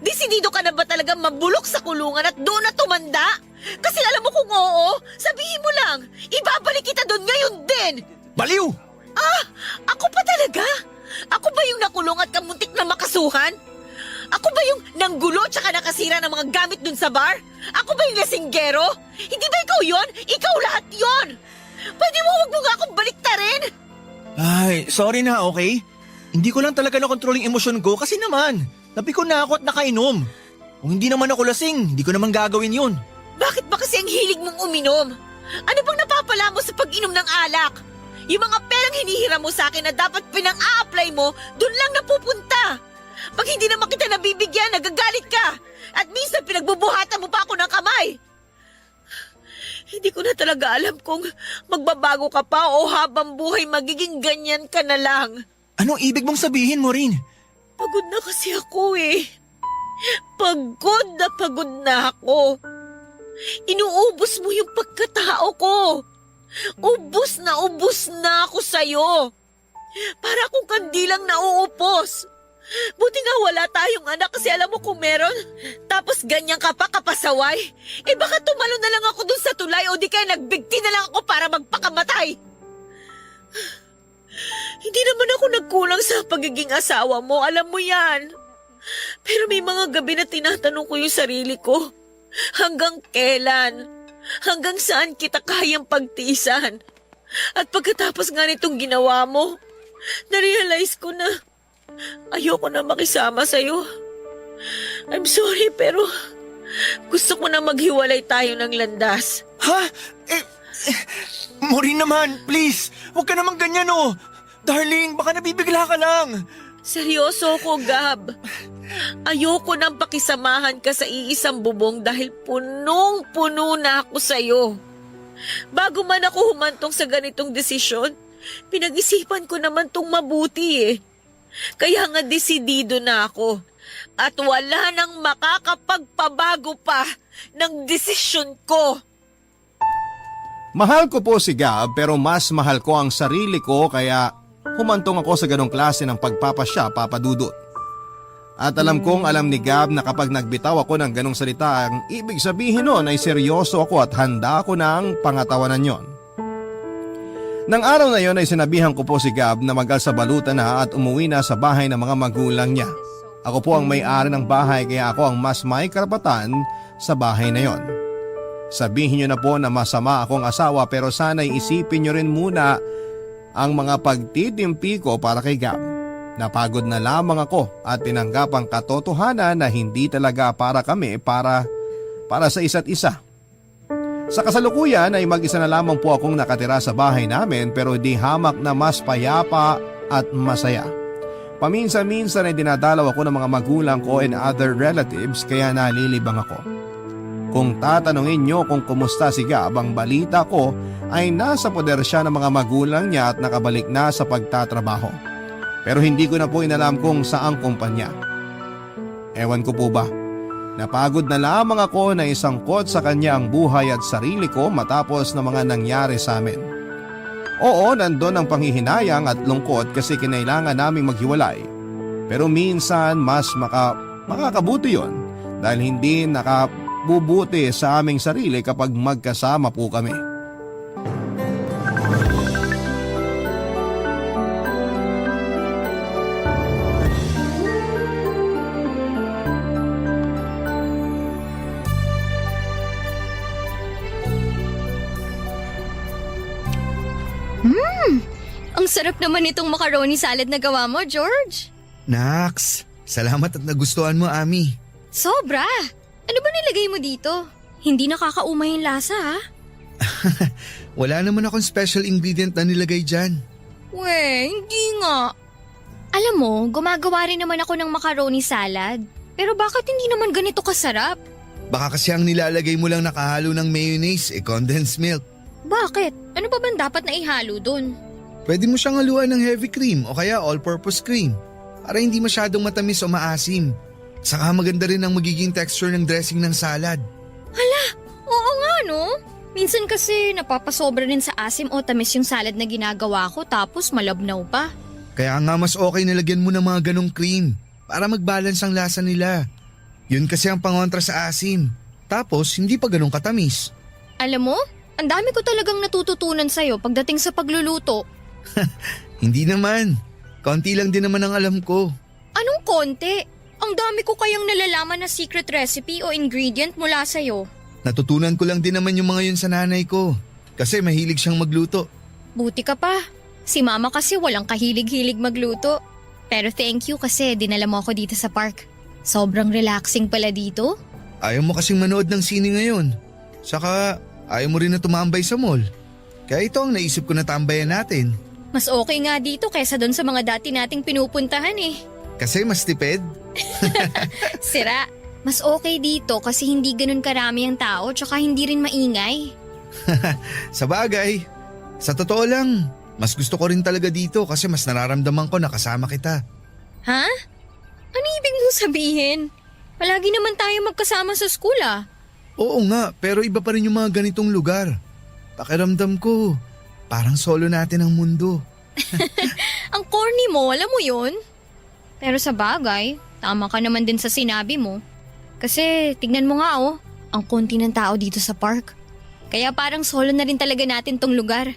Speaker 3: Desidido ka na ba talaga mabulok sa kulungan at doon na tumanda? Kasi alam mo kung oo, sabihin mo lang, ibabalik kita doon ngayon din!
Speaker 4: Baliw!
Speaker 3: Ah, ako pa talaga? Ako ba yung nakulong at kamuntik na makasuhan? Ako ba yung nanggulo tsaka nakasira ng mga gamit dun sa bar? Ako ba yung lasinggero? Hindi ba ikaw yon? Ikaw lahat yon! Pwede mo huwag mo nga akong baliktarin?
Speaker 4: Ay, sorry na, okay? Hindi ko lang talaga nakontrol yung emosyon ko kasi naman, napiko na ako at nakainom. Kung hindi naman ako lasing, hindi ko naman gagawin yun.
Speaker 3: Bakit ba kasi ang hilig mong uminom? Ano bang napapala mo sa pag-inom ng alak? Yung mga perang hinihiram mo sa akin na dapat pinang-a-apply mo, dun lang napupunta. Pag hindi naman kita nabibigyan, nagagalit ka. At minsan pinagbubuhatan mo pa ako ng kamay. Hindi ko na talaga alam kung magbabago ka pa o habang buhay magiging ganyan ka na lang.
Speaker 4: Anong ibig mong sabihin mo rin?
Speaker 3: Pagod na kasi ako eh. Pagod na ako. Inuubos mo yung pagkatao ko. Ubus na ako sa'yo. Para akong kandilang nauupos. Buti nga wala tayong anak kasi alam mo kung meron. Tapos ganyan ka pa kapasaway. Eh baka tumalo na lang ako dun sa tulay o di kaya nagbigti na lang ako para magpakamatay. Hindi naman ako nagkulang sa pagiging asawa mo, alam mo yan. Pero may mga gabi na tinatanong ko yung sarili ko. Hanggang kailan? Hanggang saan kita kayang pagtiisan? At pagkatapos nga nitong ginawa mo, narealize ko na ayoko na makisama sa'yo. I'm sorry pero gusto ko na maghiwalay tayo ng landas.
Speaker 4: Ha? Maureen naman, please. Huwag ka naman ganyan oh. Darling, baka nabibigla ka lang.
Speaker 3: Seryoso ko, Gab. Ayoko nang pakisamahan ka sa iisang bubong dahil punong-puno na ako sa'yo. Bago man ako humantong sa ganitong desisyon, pinag-isipan ko naman tong mabuti eh. Kaya nga desidido na ako. At wala nang makakapagpabago pa ng desisyon ko.
Speaker 2: Mahal ko po si Gab pero mas mahal ko ang sarili ko kaya humantong ako sa ganong klase ng pagpapasya, Papa Dudut. At alam kong alam ni Gab na kapag nagbitaw ako ng ganong salita, ang ibig sabihin nun ay seryoso ako at handa ako ng pangatawanan yon. Nang araw na yon ay sinabihan ko po si Gab na mag-alsabalutan na at umuwi na sa bahay ng mga magulang niya. Ako po ang may-ari ng bahay kaya ako ang mas may karapatan sa bahay na yon. Sabihin niyo na po na masama akong asawa pero sana'y isipin niyo rin muna ang mga pagtitimpi ko para kay Gab. Napagod na lamang ako at tinanggap ang katotohanan na hindi talaga para kami para sa isa't isa. Sa kasalukuyan ay mag-isa na lamang po akong nakatira sa bahay namin pero di hamak na mas payapa at masaya. Paminsan-minsan ay dinadalaw ako ng mga magulang ko and other relatives kaya nalilibang ako. Kung tatanungin nyo kung kumusta si Gab, ang balita ko ay nasa poder siya ng mga magulang niya at nakabalik na sa pagtatrabaho. Pero hindi ko na po inalam kung saang kumpanya. Ewan ko po ba, napagod na lamang ako na isangkot sa kanya ang buhay at sarili ko matapos na mga nangyari sa amin. Oo, nandun ang panghihinayang at lungkot kasi kinailangan naming maghiwalay. Pero minsan mas makakabuti yon dahil hindi nakabubuti sa aming sarili kapag magkasama po kami.
Speaker 6: Ang sarap naman itong macaroni salad na gawa mo, George.
Speaker 7: Naks, salamat at nagustuhan mo, Ami.
Speaker 6: Sobra! Ano ba nilagay mo dito? Hindi nakakaumay yung lasa, ha?
Speaker 7: Wala naman akong special ingredient na nilagay dyan.
Speaker 6: We, hindi nga. Alam mo, gumagawa rin naman ako ng macaroni salad. Pero bakit hindi naman ganito kasarap?
Speaker 7: Baka kasi ang nilalagay mo lang nakahalo ng mayonnaise, condensed milk.
Speaker 6: Bakit? Ano pa bang dapat na ihalo dun?
Speaker 7: Pwede mo siyang haluan ng heavy cream o kaya all-purpose cream para hindi masyadong matamis o maasim. Saka maganda rin ang magiging texture ng dressing ng salad.
Speaker 6: Oo nga, no? Minsan kasi napapasobra rin sa asim o tamis yung salad na ginagawa ko tapos malabnaw pa.
Speaker 7: Kaya nga mas okay na lagyan mo ng mga ganong cream para mag-balance ang lasa nila. Yun kasi ang pangontra sa asim. Tapos hindi pa ganong katamis.
Speaker 6: Alam mo, ang dami ko talagang natututunan sa'yo pagdating sa pagluluto.
Speaker 7: Hindi naman. Konti lang din naman ang alam ko.
Speaker 6: Anong konti? Ang dami ko kayang nalalaman na secret recipe o ingredient mula sa'yo.
Speaker 7: Natutunan ko lang din naman yung mga yun sa nanay ko. Kasi mahilig siyang magluto.
Speaker 6: Buti ka pa. Si mama kasi walang kahilig-hilig magluto. Pero thank you kasi dinala mo ako dito sa park. Sobrang relaxing pala dito.
Speaker 7: Ayaw mo kasing manood ng sine ngayon. Saka ayaw mo rin na tumambay sa mall. Kaya ito ang naisip ko na tambayan natin.
Speaker 6: Mas okay nga dito kaysa doon sa mga dati nating pinupuntahan eh.
Speaker 7: Kasi mas tipid.
Speaker 6: Sira, mas okay dito kasi hindi ganun karami ang tao tsaka hindi rin maingay.
Speaker 7: Sa bagay, sa totoo lang, mas gusto ko rin talaga dito kasi mas nararamdaman ko na kasama kita.
Speaker 6: Ha? Ano ibig mong sabihin? Palagi naman tayo magkasama sa school ah.
Speaker 7: Oo nga, pero iba pa rin yung mga ganitong lugar. Pakiramdam ko, parang solo natin ang mundo.
Speaker 6: Ang corny mo, alam mo yun? Pero sa bagay, tama ka naman din sa sinabi mo. Kasi tignan mo nga oh, ang konti ng tao dito sa park. Kaya parang solo na rin talaga natin tong lugar.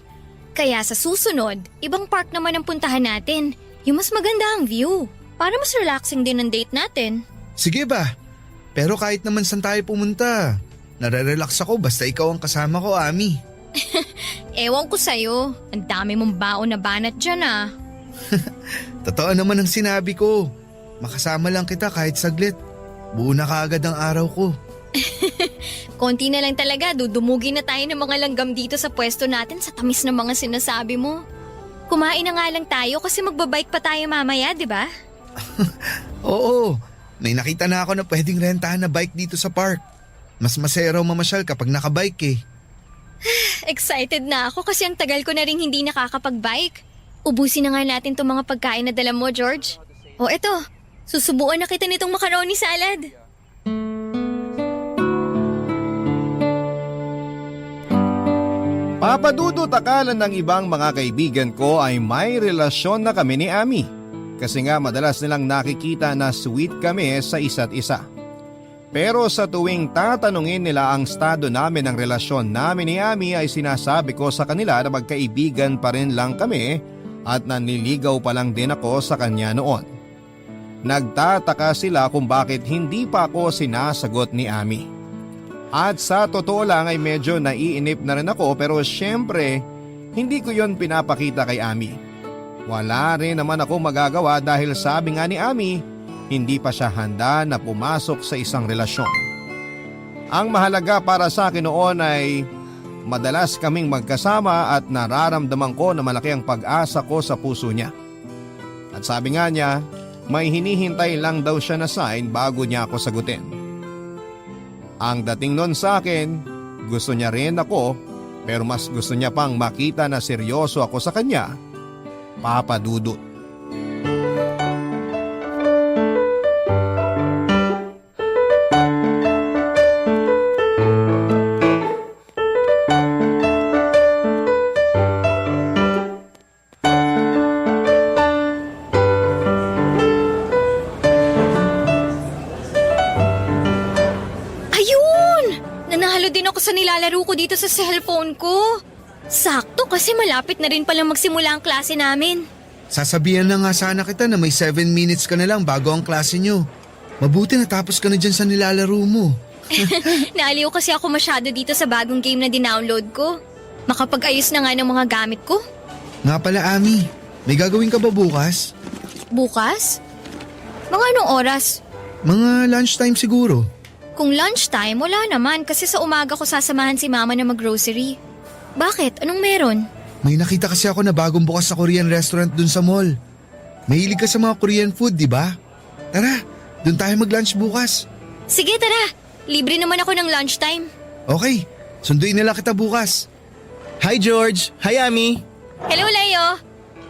Speaker 6: Kaya sa susunod, ibang park naman ang puntahan natin. Yung mas maganda ang view. Para mas relaxing din ang date natin.
Speaker 7: Sige ba? Pero kahit naman saan tayo pumunta, nare-relax ako basta ikaw ang kasama ko, Ami.
Speaker 6: Ewan ko sa'yo, ang dami mong baon na banat dyan ah.
Speaker 7: Totoo naman ang sinabi ko. Makasama lang kita kahit saglit. Buo na kaagad ang araw ko.
Speaker 6: Konti na lang talaga, dudumugin na tayo ng mga langgam dito sa pwesto natin sa tamis ng mga sinasabi mo. Kumain na nga lang tayo kasi magbabike pa tayo mamaya, di ba?
Speaker 7: Oo, may nakita na ako na pwedeng rentahan na bike dito sa park. Mas masaya raw mamasyal kapag nakabike eh.
Speaker 6: Excited na ako kasi ang tagal ko na rin hindi nakakapag-bike. Ubusin na nga natin itong mga pagkain na dala mo, George. O eto, susubuan na kita nitong macaroni salad.
Speaker 2: Papadudot akala ng ibang mga kaibigan ko ay may relasyon na kami ni Ami. Kasi nga madalas nilang nakikita na sweet kami sa isa't isa. Pero sa tuwing tatanungin nila ang estado namin ng relasyon namin ni Ami ay sinasabi ko sa kanila na magkaibigan pa rin lang kami at nanliligaw pa lang din ako sa kanya noon. Nagtataka sila kung bakit hindi pa ako sinasagot ni Ami. At sa totoo lang ay medyo naiinip na rin ako pero syempre hindi ko yon pinapakita kay Ami. Wala rin naman ako magagawa dahil sabi nga ni Ami, hindi pa siya handa na pumasok sa isang relasyon. Ang mahalaga para sa akin noon ay madalas kaming magkasama at nararamdaman ko na malaki ang pag-asa ko sa puso niya. At sabi nga niya, may hinihintay lang daw siya na sign bago niya ako sagutin. Ang dating nun sa akin, gusto niya rin ako pero mas gusto niya pang makita na seryoso ako sa kanya, Papa Dudut.
Speaker 6: Sa nilalaro ko dito sa cellphone ko. Sakto kasi malapit na rin palang magsimula ang klase namin.
Speaker 7: Sasabihan na nga sana kita na may 7 minutes ka na lang bago ang klase nyo. Mabuti natapos ka na dyan sa nilalaro mo.
Speaker 6: Naaliw kasi ako masyado dito sa bagong game na dinownload ko. Makapag-ayos na nga ng mga gamit ko.
Speaker 7: Nga pala Ami, may gagawin ka ba bukas?
Speaker 6: Bukas? Mga anong oras?
Speaker 7: Mga lunchtime siguro.
Speaker 6: Kung lunchtime, wala naman kasi sa umaga ko sasamahan si mama na mag-grocery. Bakit? Anong meron?
Speaker 7: May nakita kasi ako na bagong bukas sa Korean restaurant dun sa mall. Mahilig ka sa mga Korean food, di ba? Tara, dun tayo mag-lunch bukas.
Speaker 6: Sige, tara. Libre naman ako ng lunchtime.
Speaker 7: Okay, sunduin na lang kita bukas.
Speaker 4: Hi George! Hi Ami!
Speaker 6: Hello, Leo.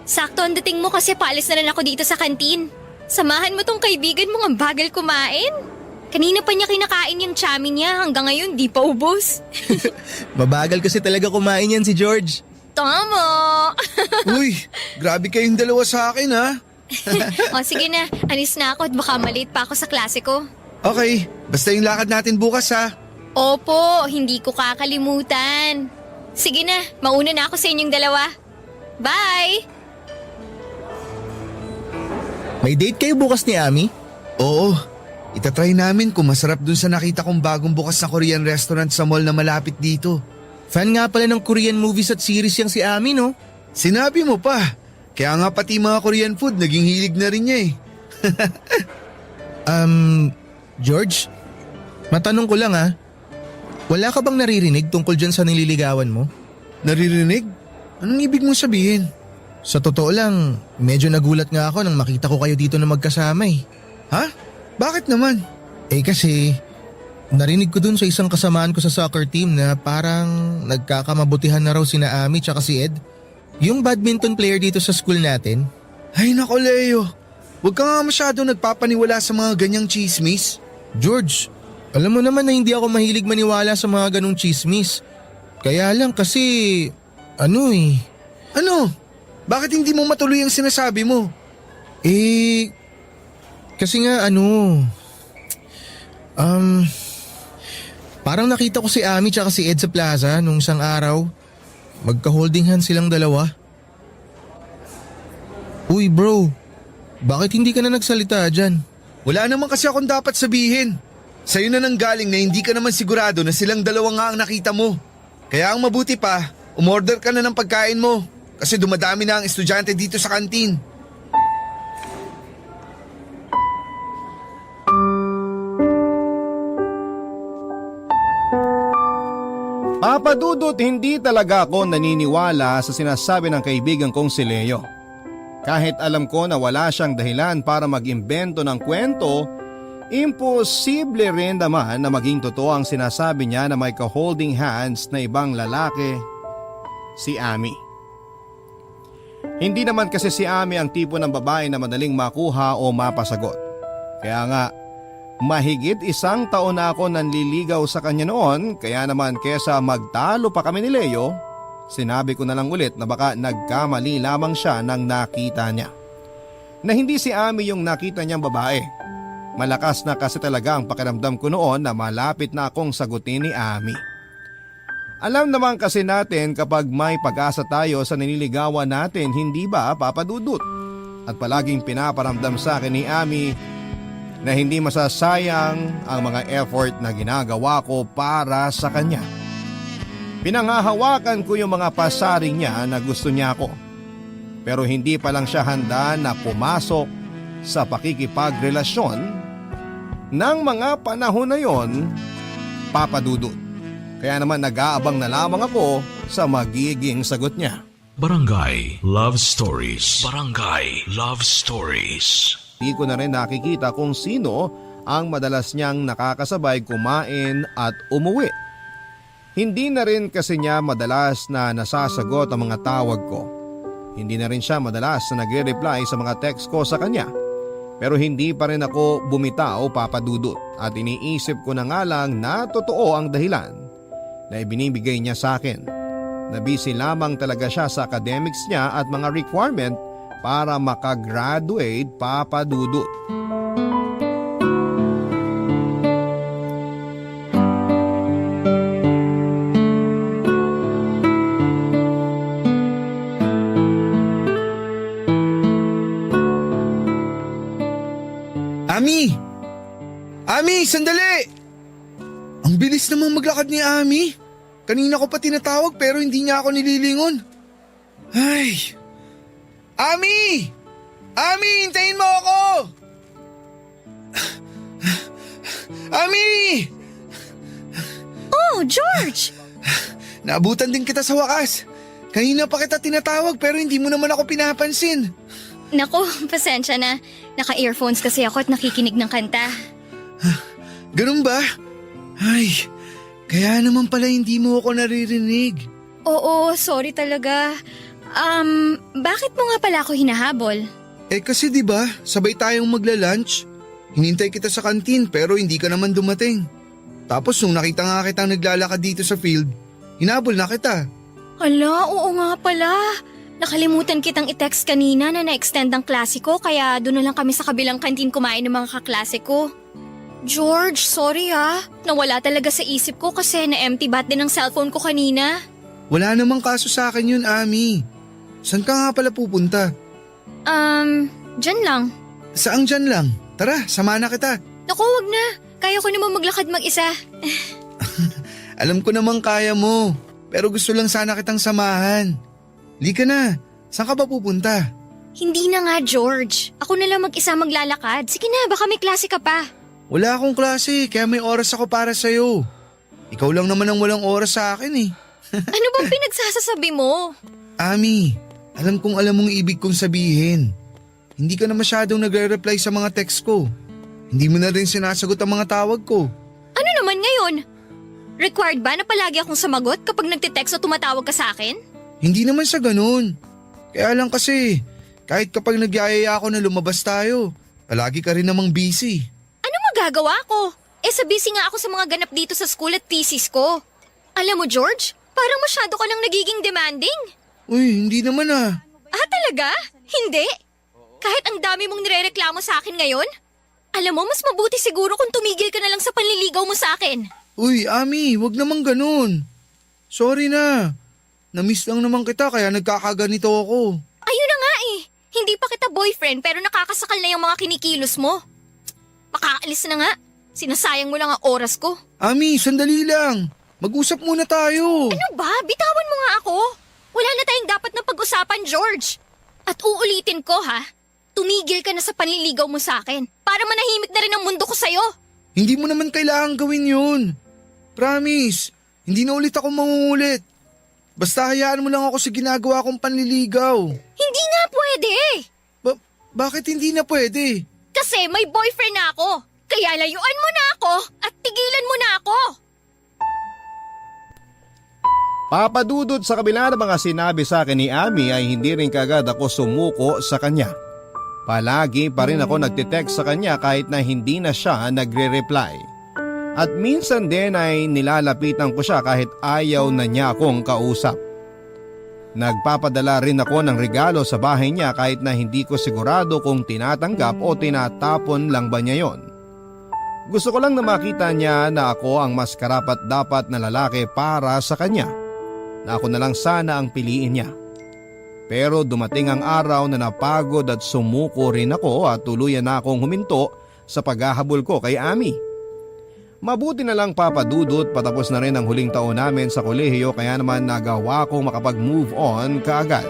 Speaker 6: Sakto ang dating mo kasi paalis na rin ako dito sa kantin. Samahan mo tong kaibigan mo ang bagal kumain. Kanina pa niya kinakain yung chami niya hanggang ngayon di pa ubos.
Speaker 4: Mabagal kasi talaga kumain yan si George.
Speaker 6: Tama!
Speaker 7: Uy, grabe kayong dalawa sa akin ha.
Speaker 6: O sige na, alis na ako at baka malate pa ako sa klase ko.
Speaker 7: Okay, basta yung lakad natin bukas ha.
Speaker 6: Opo, hindi ko kakalimutan. Sige na, mauna na ako sa inyong dalawa. Bye!
Speaker 4: May date kayo bukas ni Ami?
Speaker 7: Oo. Itatry namin kung masarap dun sa nakita kong bagong bukas na Korean restaurant sa mall na malapit dito.
Speaker 4: Fan nga pala ng Korean movies at series yang si Ami, no?
Speaker 7: Sinabi mo pa. Kaya nga pati mga Korean food naging hilig na rin niya eh.
Speaker 4: George? Matanong ko lang ha. Wala ka bang naririnig tungkol dyan sa nililigawan mo?
Speaker 7: Naririnig? Anong ibig mong sabihin?
Speaker 4: Sa totoo lang, medyo nagulat nga ako nang makita ko kayo dito na magkasama eh.
Speaker 7: Ha? Bakit naman?
Speaker 4: Eh kasi, narinig ko dun sa isang kasamaan ko sa soccer team na parang nagkakamabutihan na raw sina Ami tsaka si Ed. Yung badminton player dito sa school natin.
Speaker 7: Ay nako Leo, huwag ka nga masyado nagpapaniwala sa mga ganyang chismis.
Speaker 4: George, alam mo naman na hindi ako mahilig maniwala sa mga ganong chismis. Kaya lang kasi, Ano?
Speaker 7: Bakit hindi mo matuloy ang sinasabi mo?
Speaker 4: Kasi nga parang nakita ko si Ami tsaka si Ed sa plaza nung isang araw. Magka-holding hands silang dalawa. Uy bro, bakit hindi ka na nagsalita dyan?
Speaker 7: Wala naman kasi akong dapat sabihin. Sa'yo na nanggaling na hindi ka naman sigurado na silang dalawa nga ang nakita mo. Kaya ang mabuti pa, umorder ka na ng pagkain mo. Kasi dumadami na ang estudyante dito sa kantin.
Speaker 2: Papa Dudut, hindi talaga ako naniniwala sa sinasabi ng kaibigan kong si Leo. Kahit alam ko na wala siyang dahilan para mag-imbento ng kwento, imposible rin naman na maging totoo ang sinasabi niya na may ka-holding hands na ibang lalaki, si Ami. Hindi naman kasi si Ami ang tipo ng babae na madaling makuha o mapasagot. Kaya nga, mahigit 1 taon na ako nanliligaw sa kanya noon, kaya naman kesa magtalo pa kami ni Leo, sinabi ko na lang ulit na baka nagkamali lamang siya nang nakita niya. Na hindi si Ami yung nakita niyang babae. Malakas na kasi talaga ang pakiramdam ko noon na malapit na akong sagutin ni Ami. Alam naman kasi natin kapag may pag-asa tayo sa nililigawan natin, hindi ba, Papa Dudut? At palaging pinaparamdam sa akin ni Ami na hindi masasayang ang mga effort na ginagawa ko para sa kanya. Pinangahawakan ko yung mga pasaring niya na gusto niya ako. Pero hindi pa lang siya handa na pumasok sa pakikipagrelasyon ng mga panahon na yon, Papa Dudut. Kaya naman nag-aabang na lamang ako sa magiging sagot niya.
Speaker 5: Barangay Love Stories. Barangay Love Stories.
Speaker 2: Di ko na rin nakikita kung sino ang madalas niyang nakakasabay kumain at umuwi. Hindi na rin kasi niya madalas na nasasagot ang mga tawag ko. Hindi na rin siya madalas na nagre-reply sa mga text ko sa kanya. Pero hindi pa rin ako bumitaw, Papa Dudut, at iniisip ko na nga lang na totoo ang dahilan na ibinibigay niya sa akin. Na busy lamang talaga siya sa academics niya at mga requirement para makagraduate, Papa Dudut.
Speaker 7: Ami! Ami, sandali! Ang bilis namang maglakad ni Ami. Kanina ko pa tinatawag pero hindi niya ako nililingon. Ay! Ami! Ami, hintayin mo ako! Ami!
Speaker 6: Oh, George!
Speaker 7: Naabutan din kita sa wakas. Kanina pa kita tinatawag pero hindi mo naman ako pinapansin.
Speaker 6: Naku, pasensya na. Naka-earphones kasi ako at nakikinig ng kanta.
Speaker 7: Ganun ba? Ay, kaya naman pala hindi mo ako naririnig.
Speaker 6: Oo, sorry talaga. Bakit mo nga pala ako hinahabol?
Speaker 7: Eh kasi 'di ba, sabay tayong magla-lunch. Hinintay kita sa kantin pero hindi ka naman dumating. Tapos nung nakita nga kitang naglalakad dito sa field, hinabol na kita.
Speaker 6: Hala, oo nga pala. Nakalimutan kitang i-text kanina na na-extend ang klase ko kaya doon na lang kami sa kabilang kantin kumain ng mga kaklase ko. George, sorry Nawala talaga sa isip ko kasi na-empty bat din ang cellphone ko kanina.
Speaker 7: Wala namang kaso sa akin yun, Ami. Saan ka nga pala pupunta?
Speaker 6: Dyan lang.
Speaker 7: Saang dyan lang? Tara, sama na kita.
Speaker 6: Naku, wag na. Kaya ko naman maglakad mag-isa.
Speaker 7: Alam ko namang kaya mo, pero gusto lang sana kitang samahan. Lika na, saan ka ba pupunta?
Speaker 6: Hindi na nga, George. Ako na lang mag-isa maglalakad. Sige na, baka may klase ka pa.
Speaker 7: Wala akong klase, kaya may oras ako para sa'yo. Ikaw lang naman ang walang oras sa akin eh.
Speaker 6: Ano bang pinagsasasabi mo?
Speaker 7: Ami, alam kong alam mong ibig kong sabihin. Hindi ka na masyadong nagre-reply sa mga text ko. Hindi mo na rin sinasagot ang mga tawag ko.
Speaker 6: Ano naman ngayon? Required ba na palagi akong sumagot kapag nagtitext o tumatawag ka sa akin?
Speaker 7: Hindi naman sa ganun. Kaya lang kasi, kahit kapag nagyayaya ako na lumabas tayo, palagi ka rin namang busy.
Speaker 6: Ano magagawa ko? Sa busy nga ako sa mga ganap dito sa school at thesis ko. Alam mo, George, parang masyado ka lang nagiging demanding.
Speaker 7: Uy, hindi naman
Speaker 6: Talaga? Hindi? Kahit ang dami mong nirereklamo sa akin ngayon? Alam mo, mas mabuti siguro kung tumigil ka na lang sa panliligaw mo sa akin.
Speaker 7: Uy, Ami, wag naman ganun. Sorry na. Namiss lang naman kita kaya nagkakaganito ako.
Speaker 6: Ayun na nga Hindi pa kita boyfriend pero nakakasakal na yung mga kinikilos mo. Makaalis na nga. Sinasayang mo lang ang oras ko.
Speaker 7: Ami, sandali lang. Mag-usap muna tayo.
Speaker 6: Ano ba? Bitawan mo nga ako. Wala na tayong dapat na pag-usapan, George. At uulitin ko tumigil ka na sa panliligaw mo sa akin para manahimik na rin ang mundo ko sa'yo.
Speaker 7: Hindi mo naman kailangan gawin yun. Promise, Hindi na ulit ako mangungulit. Basta hayaan mo lang ako sa ginagawa kong panliligaw.
Speaker 6: Hindi nga pwede!
Speaker 7: Bakit hindi na pwede?
Speaker 6: Kasi may boyfriend na ako. Kaya layuan mo na ako at tigilan mo na ako.
Speaker 2: Papadudot sa kabila ng mga sinabi sa akin ni Ami ay hindi rin kagad ako sumuko sa kanya. Palagi pa rin ako nagtitext sa kanya kahit na hindi na siya nagre-reply. At minsan din ay nilalapitan ko siya kahit ayaw na niya akong kausap. Nagpapadala rin ako ng regalo sa bahay niya kahit na hindi ko sigurado kung tinatanggap o tinatapon lang ba niya yon. Gusto ko lang na makita niya na ako ang mas karapat-dapat na lalaki para sa kanya, na ako na lang sana ang piliin niya. Pero dumating ang araw na napagod at sumuko rin ako at tuluyan na akong huminto sa paghahabol ko kay Ami. Mabuti na lang papadudot patapos na rin ang huling taon namin sa kolehiyo kaya naman nagawa kong makapag-move on kaagad.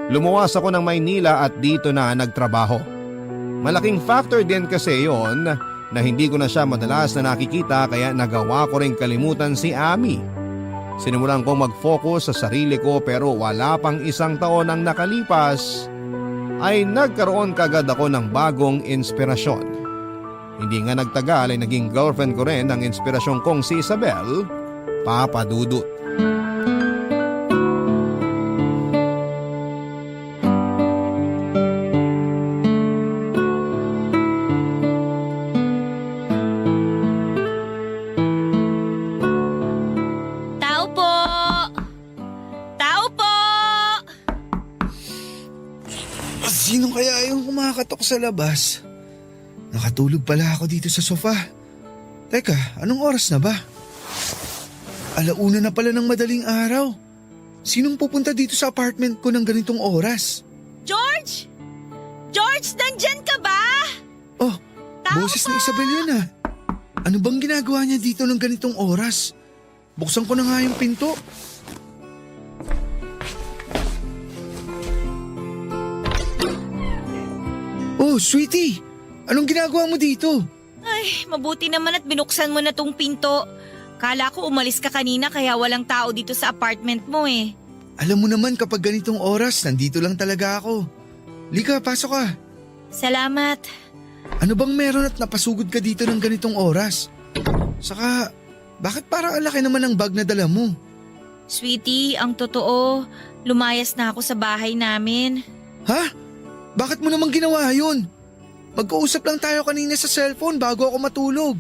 Speaker 2: Lumuwas ako ng Maynila at dito na nagtrabaho. Malaking factor din kasi yon na hindi ko na siya madalas na nakikita kaya nagawa ko rin kalimutan si Ami. Sinimulan kong mag-focus sa sarili ko pero wala pang isang taon ang nakalipas ay nagkaroon kagad ako ng bagong inspirasyon. Hindi nga nagtagal ay naging girlfriend ko rin ang inspirasyon kong si Isabel, Papadudot.
Speaker 3: Tao po! Tao po!
Speaker 7: Sino kaya yung kumakatok sa labas? Nakatulog pala ako dito sa sofa. Teka, anong oras na ba? 1:00 na pala ng madaling araw. Sinong pupunta dito sa apartment ko ng ganitong oras?
Speaker 3: George! George, nandyan ka ba?
Speaker 7: Oh,
Speaker 3: Tao
Speaker 7: boses
Speaker 3: po!
Speaker 7: ni Isabel yun ah. Ano bang ginagawa niya dito ng ganitong oras? Buksan ko na nga yung pinto. Oh, sweetie! Anong ginagawa mo dito?
Speaker 3: Ay, mabuti naman at binuksan mo na tong pinto. Kala ko umalis ka kanina kaya walang tao dito sa apartment mo eh.
Speaker 7: Alam mo naman kapag ganitong oras, nandito lang talaga ako. Lika, pasok ka.
Speaker 3: Salamat.
Speaker 7: Ano bang meron at napasugod ka dito ng ganitong oras? Saka, bakit parang ang laki naman ng bag na dala mo?
Speaker 3: Sweetie, ang totoo, lumayas na ako sa bahay namin.
Speaker 7: Ha? Bakit mo naman ginawa yun? Magkausap lang tayo kanina sa cellphone bago ako matulog.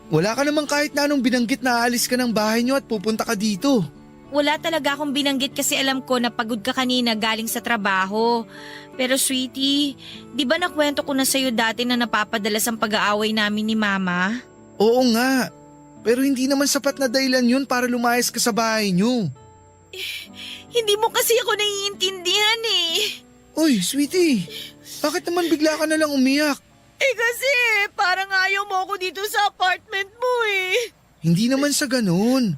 Speaker 7: Wala ka naman kahit na anong binanggit na aalis ka ng bahay niyo at pupunta ka dito.
Speaker 3: Wala talaga akong binanggit kasi alam ko na pagod ka kanina galing sa trabaho. Pero sweetie, di ba nakwento ko na sa'yo dati na napapadalas ang pag-aaway namin ni Mama?
Speaker 7: Oo nga, pero hindi naman sapat na dahilan yun para lumayas ka sa bahay niyo.
Speaker 3: Hindi mo kasi ako naiintindihan eh.
Speaker 7: Uy, sweetie, bakit naman bigla ka na lang umiyak?
Speaker 3: Eh kasi parang ayaw mo ako dito sa apartment mo eh.
Speaker 7: Hindi naman sa ganun.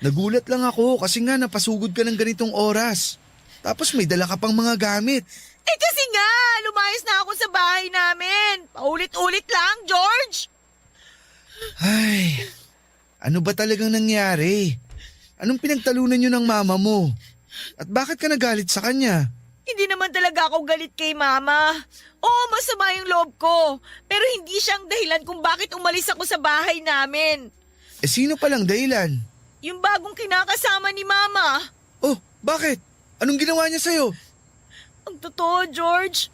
Speaker 7: Nagulat lang ako kasi nga napasugod ka ng ganitong oras. Tapos may dala ka pang mga gamit.
Speaker 3: Eh kasi nga, lumayas na ako sa bahay namin. Paulit-ulit lang, George.
Speaker 7: Ay, ano ba talagang nangyari? Anong pinagtalunan niyo ng mama mo? At bakit ka nagalit sa kanya?
Speaker 3: Hindi naman talaga ako galit kay Mama. Oo, masama yung loob ko. Pero hindi siyang dahilan kung bakit umalis ako sa bahay namin.
Speaker 7: Eh sino palang dahilan?
Speaker 3: Yung bagong kinakasama ni Mama.
Speaker 7: Oh, bakit? Anong ginawa niya sa'yo?
Speaker 3: Ang totoo, George.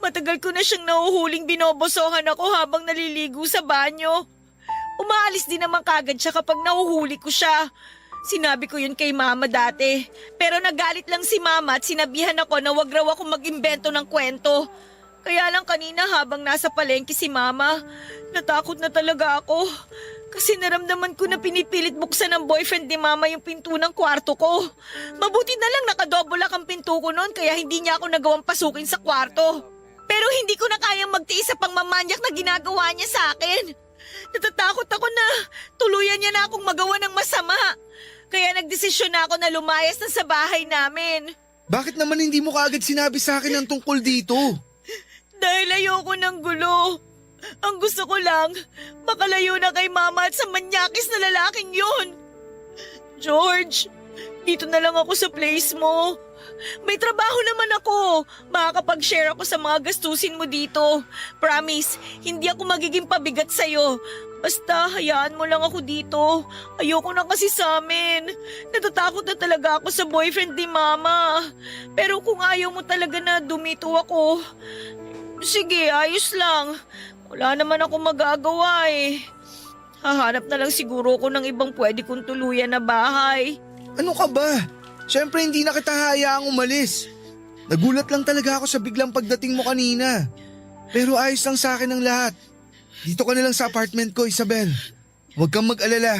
Speaker 3: Matagal ko na siyang nahuhuling binobosohan ako habang naliligo sa banyo. Umaalis din naman kagad siya kapag nahuhuli ko siya. Sinabi ko yun kay Mama dati. Pero nagalit lang si Mama at sinabihan ako na wag raw ako mag-imbento ng kwento. Kaya lang kanina habang nasa palengke si Mama, natakot na talaga ako. Kasi naramdaman ko na pinipilit buksan ng boyfriend ni Mama yung pinto ng kwarto ko. Mabuti na lang nakadobulak ang pinto ko noon kaya hindi niya ako nagawang pasukin sa kwarto. Pero hindi ko na kayang magtiis sa pangmamanyak na ginagawa niya sa akin. Natatakot ako na tuluyan niya na akong magawa ng masama. Kaya nagdesisyon na ako na lumayas na sa bahay namin.
Speaker 7: Bakit naman hindi mo kaagad sinabi sa akin ang tungkol dito?
Speaker 3: Dahil ayoko ng gulo. Ang gusto ko lang, makalayo na kay Mama at sa manyakis na lalaking yun. George, dito na lang ako sa place mo. May trabaho naman ako. Makakapag-share ako sa mga gastusin mo dito. Promise, hindi ako magiging pabigat sa'yo. Basta, hayaan mo lang ako dito. Ayoko na kasi sa amin. Natatakot na talaga ako sa boyfriend ni Mama. Pero kung ayaw mo talaga na dumito ako, sige, ayos lang. Wala naman ako magagawa eh. Hahanap na lang siguro ko ng ibang pwede kong tuluyan na bahay.
Speaker 7: Ano ka ba? Siyempre hindi na kita hayaang umalis. Nagulat lang talaga ako sa biglang pagdating mo kanina. Pero ayos lang sa akin ang lahat. Dito ka na lang sa apartment ko, Isabel. Huwag kang mag-alala.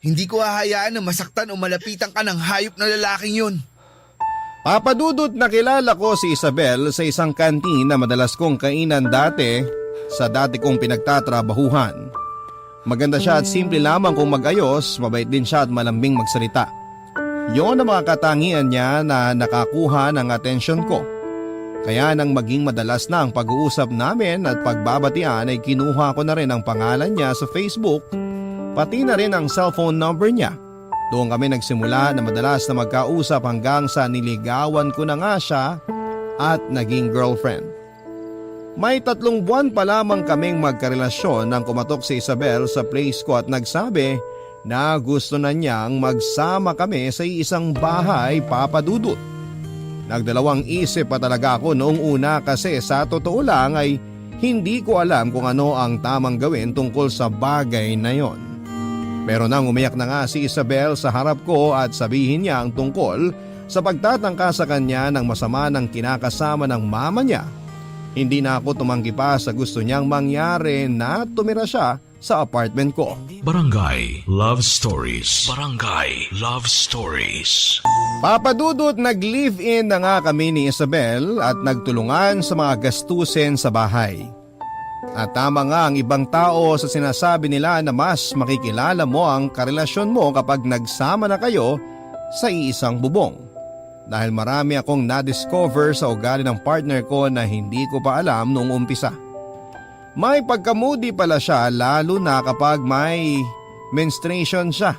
Speaker 7: Hindi ko hahayaan na masaktan o malapitan ka ng hayop na lalaking yun.
Speaker 2: Papadudot, nakilala ko si Isabel sa isang kantin na madalas kong kainan dati sa dati kong pinagtatrabahuhan. Maganda siya at simple lamang kung mag-ayos, mabait din siya at malambing magsalita. Yon ang mga katangian niya na nakakuha ng atensyon ko. Kaya nang maging madalas na ang pag-uusap namin at pagbabatian ay kinuha ko na rin ang pangalan niya sa Facebook, pati na rin ang cellphone number niya. Doon kami nagsimula na madalas na magkausap hanggang sa niligawan ko na nga siya at naging girlfriend. May 3 buwan pa lamang kaming magkarelasyon nang kumatok si Isabel sa place ko at nagsabi na gusto na niyang magsama kami sa isang bahay, Papa Dudut. Nagdalawang isip pa talaga ako noong una kasi sa totoo lang ay hindi ko alam kung ano ang tamang gawin tungkol sa bagay na yon. Pero nang umiyak na nga si Isabel sa harap ko at sabihin niya ang tungkol sa pagtatangka sa kanya ng masama ng kinakasama ng mama niya, hindi na ako tumanggi pa sa gusto niyang mangyari na tumira siya sa apartment ko.
Speaker 5: Barangay Love Stories. Barangay Love Stories.
Speaker 2: Papadudot, nag-live-in na nga kami ni Isabel at nagtulungan sa mga gastusin sa bahay. At tama nga ang ibang tao sa sinasabi nila na mas makikilala mo ang karelasyon mo kapag nagsama na kayo sa iisang bubong. Dahil marami akong na-discover sa ugali ng partner ko na hindi ko pa alam noong umpisa. May pagkamudi pala siya lalo na kapag may menstruation siya.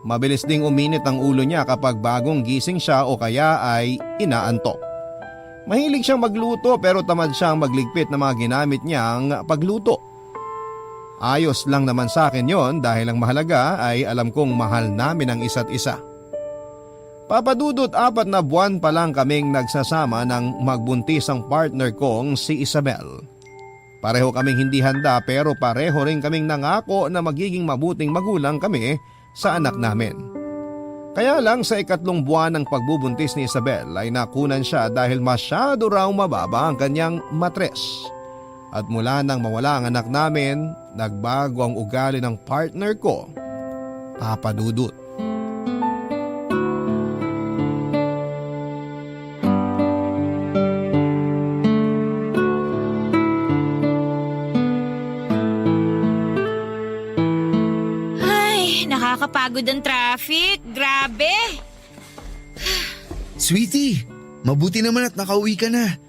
Speaker 2: Mabilis ding uminit ang ulo niya kapag bagong gising siya o kaya ay inaantok. Mahilig siyang magluto pero tamad siyang magligpit ng mga ginamit niyang pagluto. Ayos lang naman sa akin yon dahil ang mahalaga ay alam kong mahal namin ang isa't isa. Papadudot, 4 na buwan pa lang kaming nagsasama nang magbuntis ang partner kong si Isabel. Pareho kaming hindi handa pero pareho rin kaming nangako na magiging mabuting magulang kami sa anak namin. Kaya lang sa 3 buwan ng pagbubuntis ni Isabel ay nakunan siya dahil masyado raw mababa ang kanyang matres. At mula nang mawala ang anak namin, nagbago ang ugali ng partner ko, Papadudot.
Speaker 3: Nakakapagod ang traffic. Grabe.
Speaker 7: Sweetie, mabuti naman at nakauwi ka na.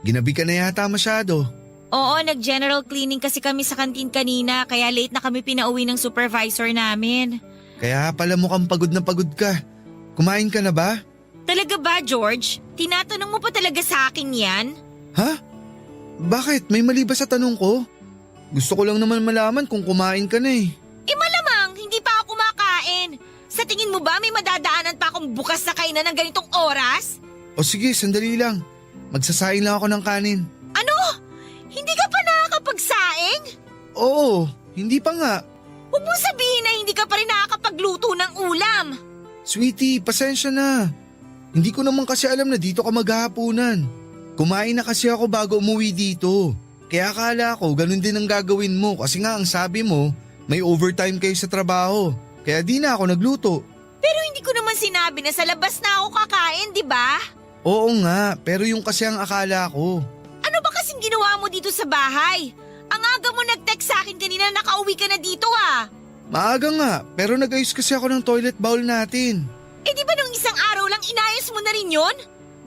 Speaker 7: Ginabi ka na yata masyado.
Speaker 3: Oo, nag-general cleaning kasi kami sa kantin kanina kaya late na kami pinauwi ng supervisor namin.
Speaker 7: Kaya pala mukhang pagod na pagod ka. Kumain ka na ba?
Speaker 3: Talaga ba, George? Tinatanong mo pa talaga sa akin yan?
Speaker 7: Ha? Bakit? May mali ba sa tanong ko? Gusto ko lang naman malaman kung kumain ka na eh.
Speaker 3: Malamang, hindi pa ako kumakain. Sa tingin mo ba may madadaanan pa akong bukas na kainan ng ganitong oras?
Speaker 7: O sige, sandali lang. Magsasaing lang ako ng kanin.
Speaker 3: Ano? Hindi ka pa nakakapagsaing?
Speaker 7: Oo, hindi pa nga.
Speaker 3: Huwag mong sabihin na hindi ka pa rin nakakapagluto ng ulam.
Speaker 7: Sweetie, pasensya na. Hindi ko naman kasi alam na dito ka maghahapunan. Kumain na kasi ako bago umuwi dito. Kaya akala ko ganun din ang gagawin mo kasi nga ang sabi mo, may overtime kayo sa trabaho. Kaya di na ako nagluto.
Speaker 3: Pero hindi ko naman sinabi na sa labas na ako kakain, di ba?
Speaker 7: Oo nga, pero yung kasi ang akala ko.
Speaker 3: Ano ba kasing ginawa mo dito sa bahay? Ang aga mo nag-text sa akin kanina na nakauwi ka na dito ah.
Speaker 7: Maaga nga, pero nag-ayos kasi ako ng toilet bowl natin.
Speaker 3: Eh di ba nung isang araw lang inayos mo na rin yon?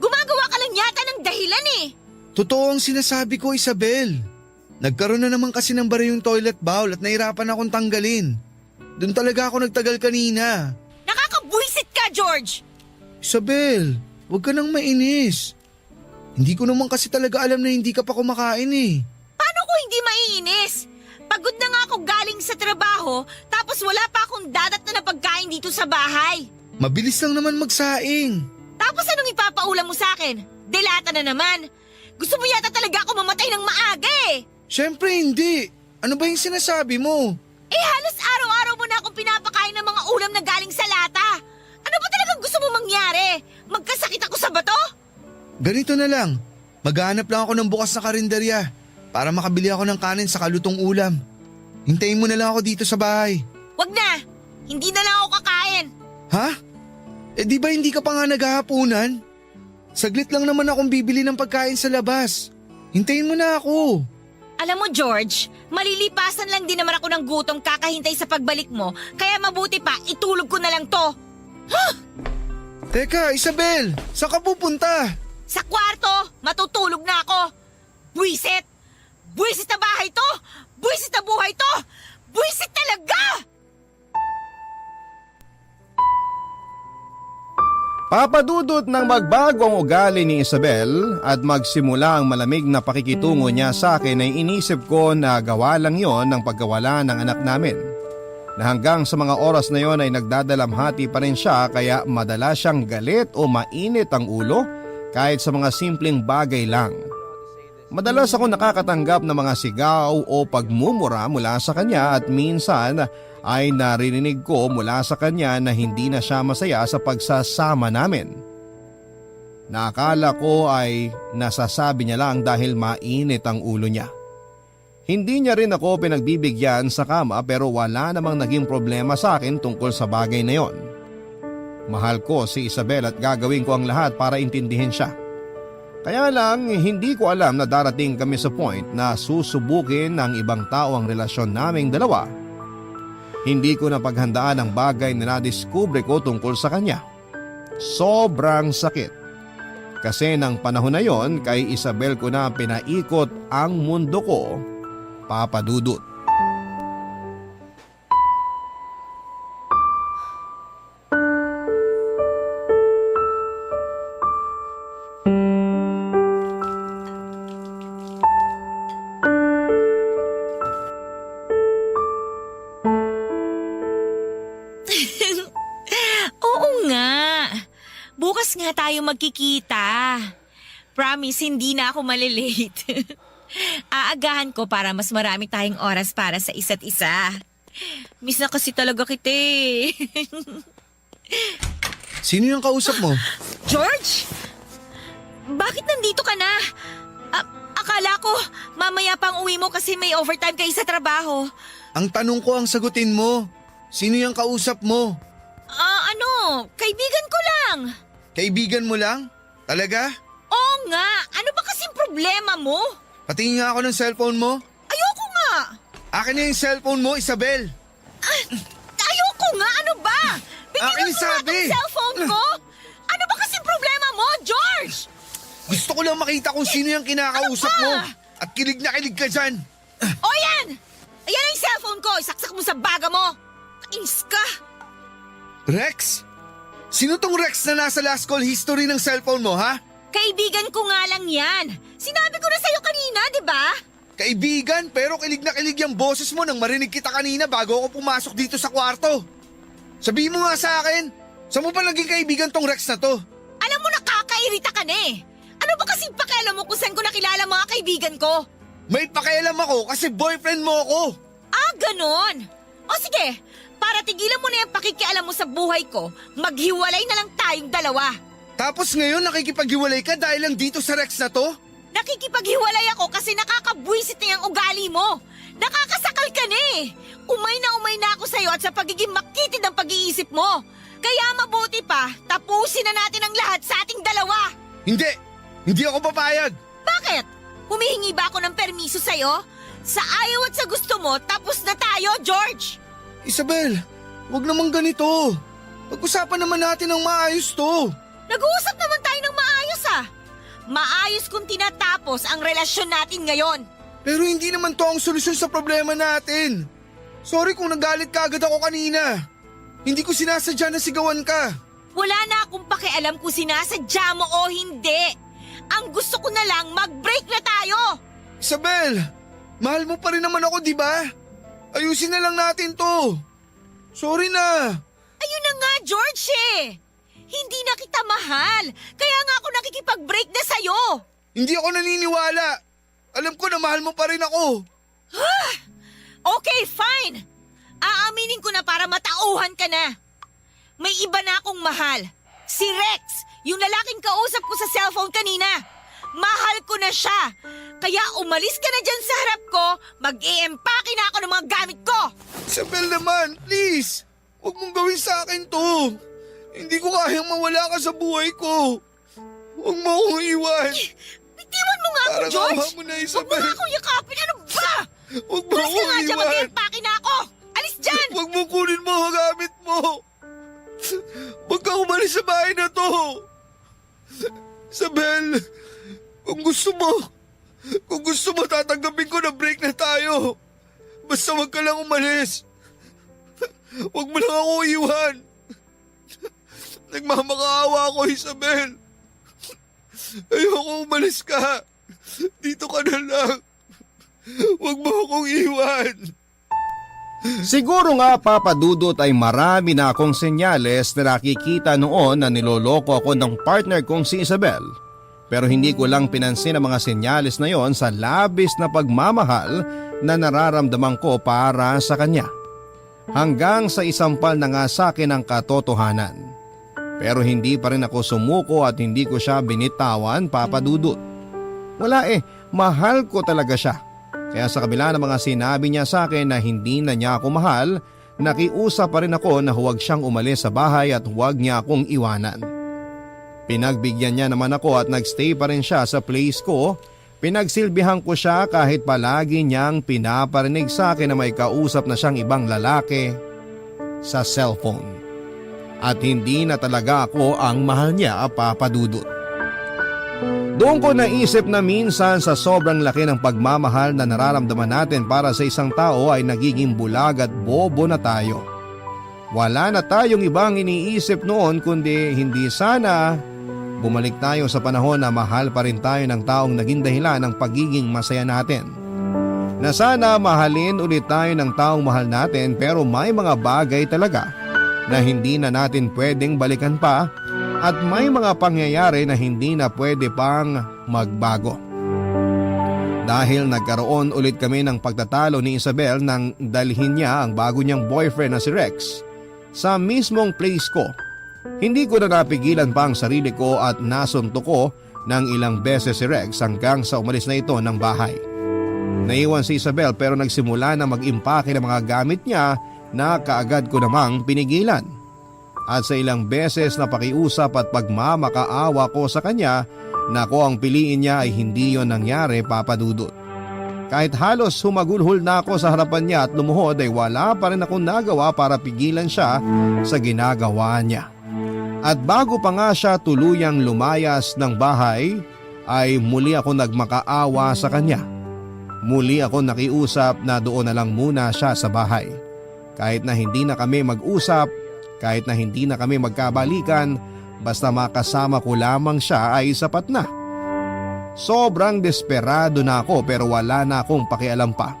Speaker 3: Gumagawa ka lang yata ng dahilan eh.
Speaker 7: Totoo ang sinasabi ko, Isabel. Nagkaroon na naman kasi ng bara yung toilet bowl at nahirapan akong tanggalin. Doon talaga ako nagtagal kanina.
Speaker 3: Nakakabuwis ba, George?
Speaker 7: Isabel, huwag ka nang mainis. Hindi ko naman kasi talaga alam na hindi ka pa kumakain eh.
Speaker 3: Paano ko hindi maiinis? Pagod na nga ako galing sa trabaho, tapos wala pa akong dadat na pagkain dito sa bahay.
Speaker 7: Mabilis lang naman magsaing.
Speaker 3: Tapos anong ipapaulam mo sa akin? Delata na naman. Gusto mo yata talaga ako mamatay ng maaga eh.
Speaker 7: Siyempre hindi. Ano ba yung sinasabi mo?
Speaker 3: Eh halos araw-araw mo na akong pinapakain ng mga ulam na galing sa lata. Ano ba talagang gusto mo mangyari? Magkasakit ako sa bato?
Speaker 7: Ganito na lang. Maghanap lang ako ng bukas na karinderya para makabili ako ng kanin sa kalutong ulam. Hintayin mo na lang ako dito sa bahay.
Speaker 3: Wag na. Hindi na lang ako kakain.
Speaker 7: Ha? Eh di ba hindi ka pa nga naghahapunan? Saglit lang naman akong bibili ng pagkain sa labas. Hintayin mo na ako.
Speaker 3: Alam mo, George, malilipasan lang din naman ako ng gutom kakahintay sa pagbalik mo, kaya mabuti pa, itulog ko na lang to.
Speaker 7: Teka, Isabel, saan ka pupunta?
Speaker 3: Sa kwarto, matutulog na ako. Buwisit! Buwisit na bahay to! Buwisit na buhay to! Buwisit talaga!
Speaker 2: Papadudot ng magbago ang ugali ni Isabel at magsimula ang malamig na pakikitungo niya sa akin ay inisip ko na gawa lang yon ng pagkawala ng anak namin. Na hanggang sa mga oras na yon ay nagdadalamhati pa rin siya kaya madalas siyang galit o mainit ang ulo kahit sa mga simpleng bagay lang. Madalas ako nakakatanggap ng mga sigaw o pagmumura mula sa kanya at minsan ay naririnig ko mula sa kanya na hindi na siya masaya sa pagsasama namin. Nakala ko ay nasasabi niya lang dahil mainit ang ulo niya. Hindi niya rin ako pinagbibigyan sa kama pero wala namang naging problema sa akin tungkol sa bagay na yon. Mahal ko si Isabel at gagawin ko ang lahat para intindihin siya. Kaya lang hindi ko alam na darating kami sa point na susubukin ng ibang tao ang relasyon naming dalawa. Hindi ko napaghandaan ang bagay na nadiskubre ko tungkol sa kanya. Sobrang sakit. Kasi ng panahon na yon kay Isabel ko na pinaikot ang mundo ko, Papa Dudut.
Speaker 3: Oo nga. Bukas nga tayo magkikita. Promise, hindi na ako malilate. Aagahan ko para mas marami tayong oras para sa isa't isa. Miss na kasi talaga kita eh.
Speaker 7: Sino yung kausap mo?
Speaker 3: George? Bakit nandito ka na? Akala ko mamaya pang uwi mo kasi may overtime kayo sa trabaho.
Speaker 7: Ang tanong ko ang sagutin mo. Sino yung kausap mo?
Speaker 3: Kaibigan ko lang.
Speaker 7: Kaibigan mo lang? Talaga?
Speaker 3: Oo nga, ano ba kasing problema mo?
Speaker 7: Patingin nga ako ng cellphone mo.
Speaker 3: Ayoko nga.
Speaker 7: Akin na yung cellphone mo, Isabel.
Speaker 3: Ayoko nga, ano ba? Bigyan
Speaker 7: Akin
Speaker 3: mo nga
Speaker 7: sabi.
Speaker 3: tong cellphone ko. Ano ba kasing problema mo, George?
Speaker 7: Gusto ko lang makita kung sino yung kinakausap
Speaker 3: Ano ba?
Speaker 7: mo. At kilig na kilig ka dyan.
Speaker 3: O yan! Ayan ang cellphone ko, isaksak mo sa baga mo. Kainis ka.
Speaker 7: Rex? Sino tong Rex na nasa last call history ng cellphone mo, ha?
Speaker 3: Kaibigan ko nga lang yan. Sinabi ko na sa'yo kanina, di ba?
Speaker 7: Kaibigan, pero kilig na kilig yung boses mo nang marinig kita kanina bago ako pumasok dito sa kwarto. Sabihin mo nga sa akin, saan mo pa naging kaibigan tong Rex na to?
Speaker 3: Alam mo, nakakairita ka na eh. Ano ba kasing pakialam mo kung saan ko nakilala mga kaibigan ko?
Speaker 7: May pakialam ako kasi boyfriend mo ako.
Speaker 3: Ah, ganon. O sige, para tigilan mo na yung pakikialam mo sa buhay ko, maghiwalay na lang tayong dalawa.
Speaker 7: Tapos ngayon nakikipaghiwalay ka dahil lang dito sa Rex na to?
Speaker 3: Nakikipaghiwalay ako kasi nakakabwisit na yung ugali mo. Nakakasakal ka na eh. Umay na ako sa'yo at sa pagiging makitid ng pag-iisip mo. Kaya mabuti pa, tapusin na natin ang lahat sa ating dalawa.
Speaker 7: Hindi ako papayag.
Speaker 3: Bakit? Humihingi ba ako ng permiso sa'yo? Sa ayaw at sa gusto mo, tapos na tayo, George!
Speaker 7: Isabel, wag naman ganito. Pag-usapan naman natin ng maayos to.
Speaker 3: Nag-uusap naman tayo ng maayos ah. Maayos kung tinatapos ang relasyon natin ngayon.
Speaker 7: Pero hindi naman to ang solusyon sa problema natin. Sorry kung nagalit ka agad ako kanina. Hindi ko sinasadya na sigawan ka.
Speaker 3: Wala na akong pakialam kung sinasadya mo o hindi. Ang gusto ko na lang, mag-break na tayo!
Speaker 7: Isabel, mahal mo pa rin naman ako, di ba? Ayusin na lang natin to. Sorry na.
Speaker 3: Ayun na nga, George eh! Hindi na kita mahal, kaya nga ako nakikipag-break na sa'yo!
Speaker 7: Hindi ako naniniwala. Alam ko na mahal mo pa rin ako.
Speaker 3: Okay, fine! Aaminin ko na para matauhan ka na. May iba na akong mahal. Si Rex, yung lalaking kausap ko sa cellphone kanina. Mahal ko na siya. Kaya umalis ka na dyan sa harap ko, mag-i-empake na ako ng mga gamit ko.
Speaker 7: Isabel naman, please. Huwag mong gawin sa akin to. Hindi ko kayang mawala ka sa buhay ko. Huwag mo akong iwan.
Speaker 3: Bitiwan mo nga ako,
Speaker 7: Parang
Speaker 3: George.
Speaker 7: awa mo na, Isabel.
Speaker 3: Huwag mo nga akong yakapin. Ano ba?
Speaker 7: Huwag mo
Speaker 3: Alis ka
Speaker 7: akong
Speaker 3: nga dyan,
Speaker 7: iwan.
Speaker 3: mag-i-empake na ako. Alis dyan!
Speaker 7: Huwag mo kunin mo ang gamit mo. Huwag ka umalis sa bahay na to. Isabel, kung gusto mo tatanggapin ko na break na tayo. Basta huwag ka lang umalis. Huwag mo lang ako iwan. Nagmamakaawa ako, Isabel. Ayoko umalis ka. Dito ka na lang. Huwag mo akong iwan.
Speaker 2: Siguro nga Papa Dudut ay marami na akong senyales na nakikita noon na niloloko ako ng partner kong si Isabel. Pero hindi ko lang pinansin ang mga senyales na yon sa labis na pagmamahal na nararamdaman ko para sa kanya. Hanggang sa isampal na nga sa akin ang katotohanan. Pero hindi pa rin ako sumuko at hindi ko siya binitawan, Papa Dudut. Wala mahal ko talaga siya. Kaya sa kabila ng mga sinabi niya sa akin na hindi na niya ako mahal, nakiusap pa rin ako na huwag siyang umalis sa bahay at huwag niya akong iwanan. Pinagbigyan niya naman ako at nagstay pa rin siya sa place ko. Pinagsilbihan ko siya kahit palagi niyang pinaparinig sa akin na may kausap na siyang ibang lalaki sa cellphone. At hindi na talaga ako ang mahal niya, Papa Dudut. Doon ko naisip na minsan sa sobrang laki ng pagmamahal na nararamdaman natin para sa isang tao ay nagiging bulag at bobo na tayo. Wala na tayong ibang iniisip noon kundi hindi sana bumalik tayo sa panahon na mahal pa rin tayo ng taong naging dahilan ng pagiging masaya natin. Na sana mahalin ulit tayo ng taong mahal natin pero may mga bagay talaga na hindi na natin pwedeng balikan pa. At may mga pangyayari na hindi na pwede pang magbago. Dahil nagkaroon ulit kami ng pagtatalo ni Isabel nang dalhin niya ang bago niyang boyfriend na si Rex sa mismong place ko. Hindi ko na napigilan pa ang sarili ko at nasunto ko ng ilang beses si Rex hanggang sa umalis na ito ng bahay. Naiwan si Isabel pero nagsimula na mag-impake ng mga gamit niya na kaagad ko namang pinigilan. At sa ilang beses na pakiusap at pagmamakaawa ko sa kanya na ko ang piliin niya ay hindi yon nangyari, Papa Dudut. Kahit halos humagulhol na ako sa harapan niya at lumuhod ay wala pa rin akong nagawa para pigilan siya sa ginagawa niya. At bago pa nga siya tuluyang lumayas ng bahay ay muli ako nagmakaawa sa kanya. Muli ako nakiusap na doon na lang muna siya sa bahay. Kahit na hindi na kami mag-usap, kahit na hindi na kami magkabalikan, basta makasama ko lamang siya ay sapat na. Sobrang desperado na ako pero wala na akong pakialam pa.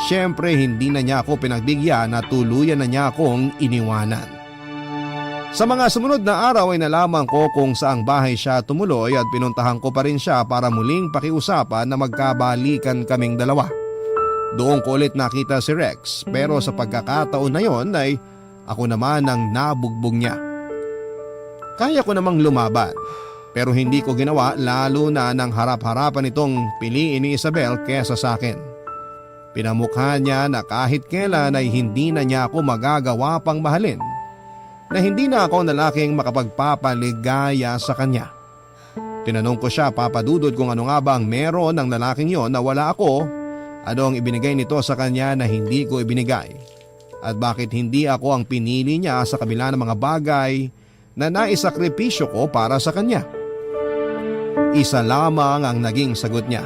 Speaker 2: Siyempre hindi na niya ako pinagbigyan na tuluyan na niya akong iniwanan. Sa mga sumunod na araw ay nalaman ko kung saang bahay siya tumuloy at pinuntahan ko pa rin siya para muling pakiusapan na magkabalikan kaming dalawa. Doon ko ulit nakita si Rex pero sa pagkakataon na yon ay ako naman ang nabugbog niya. Kaya ko namang lumaban pero hindi ko ginawa lalo na nang harap-harapan itong piliin ni Isabel kesa sa akin. Pinamukha niya na kahit kailan ay hindi na niya ako magagawa pang mahalin. Na hindi na ako lalaking makapagpapaligaya sa kanya. Tinanong ko siya, Papa Dudut, kung ano nga ba ang meron ng lalaking yon na wala ako, ano ang ibinigay nito sa kanya na hindi ko ibinigay. At bakit hindi ako ang pinili niya sa kabila ng mga bagay na naisakripisyo ko para sa kanya. Isa lamang ang naging sagot niya.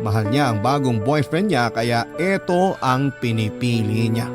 Speaker 2: Mahal niya ang bagong boyfriend niya kaya ito ang pinipili niya.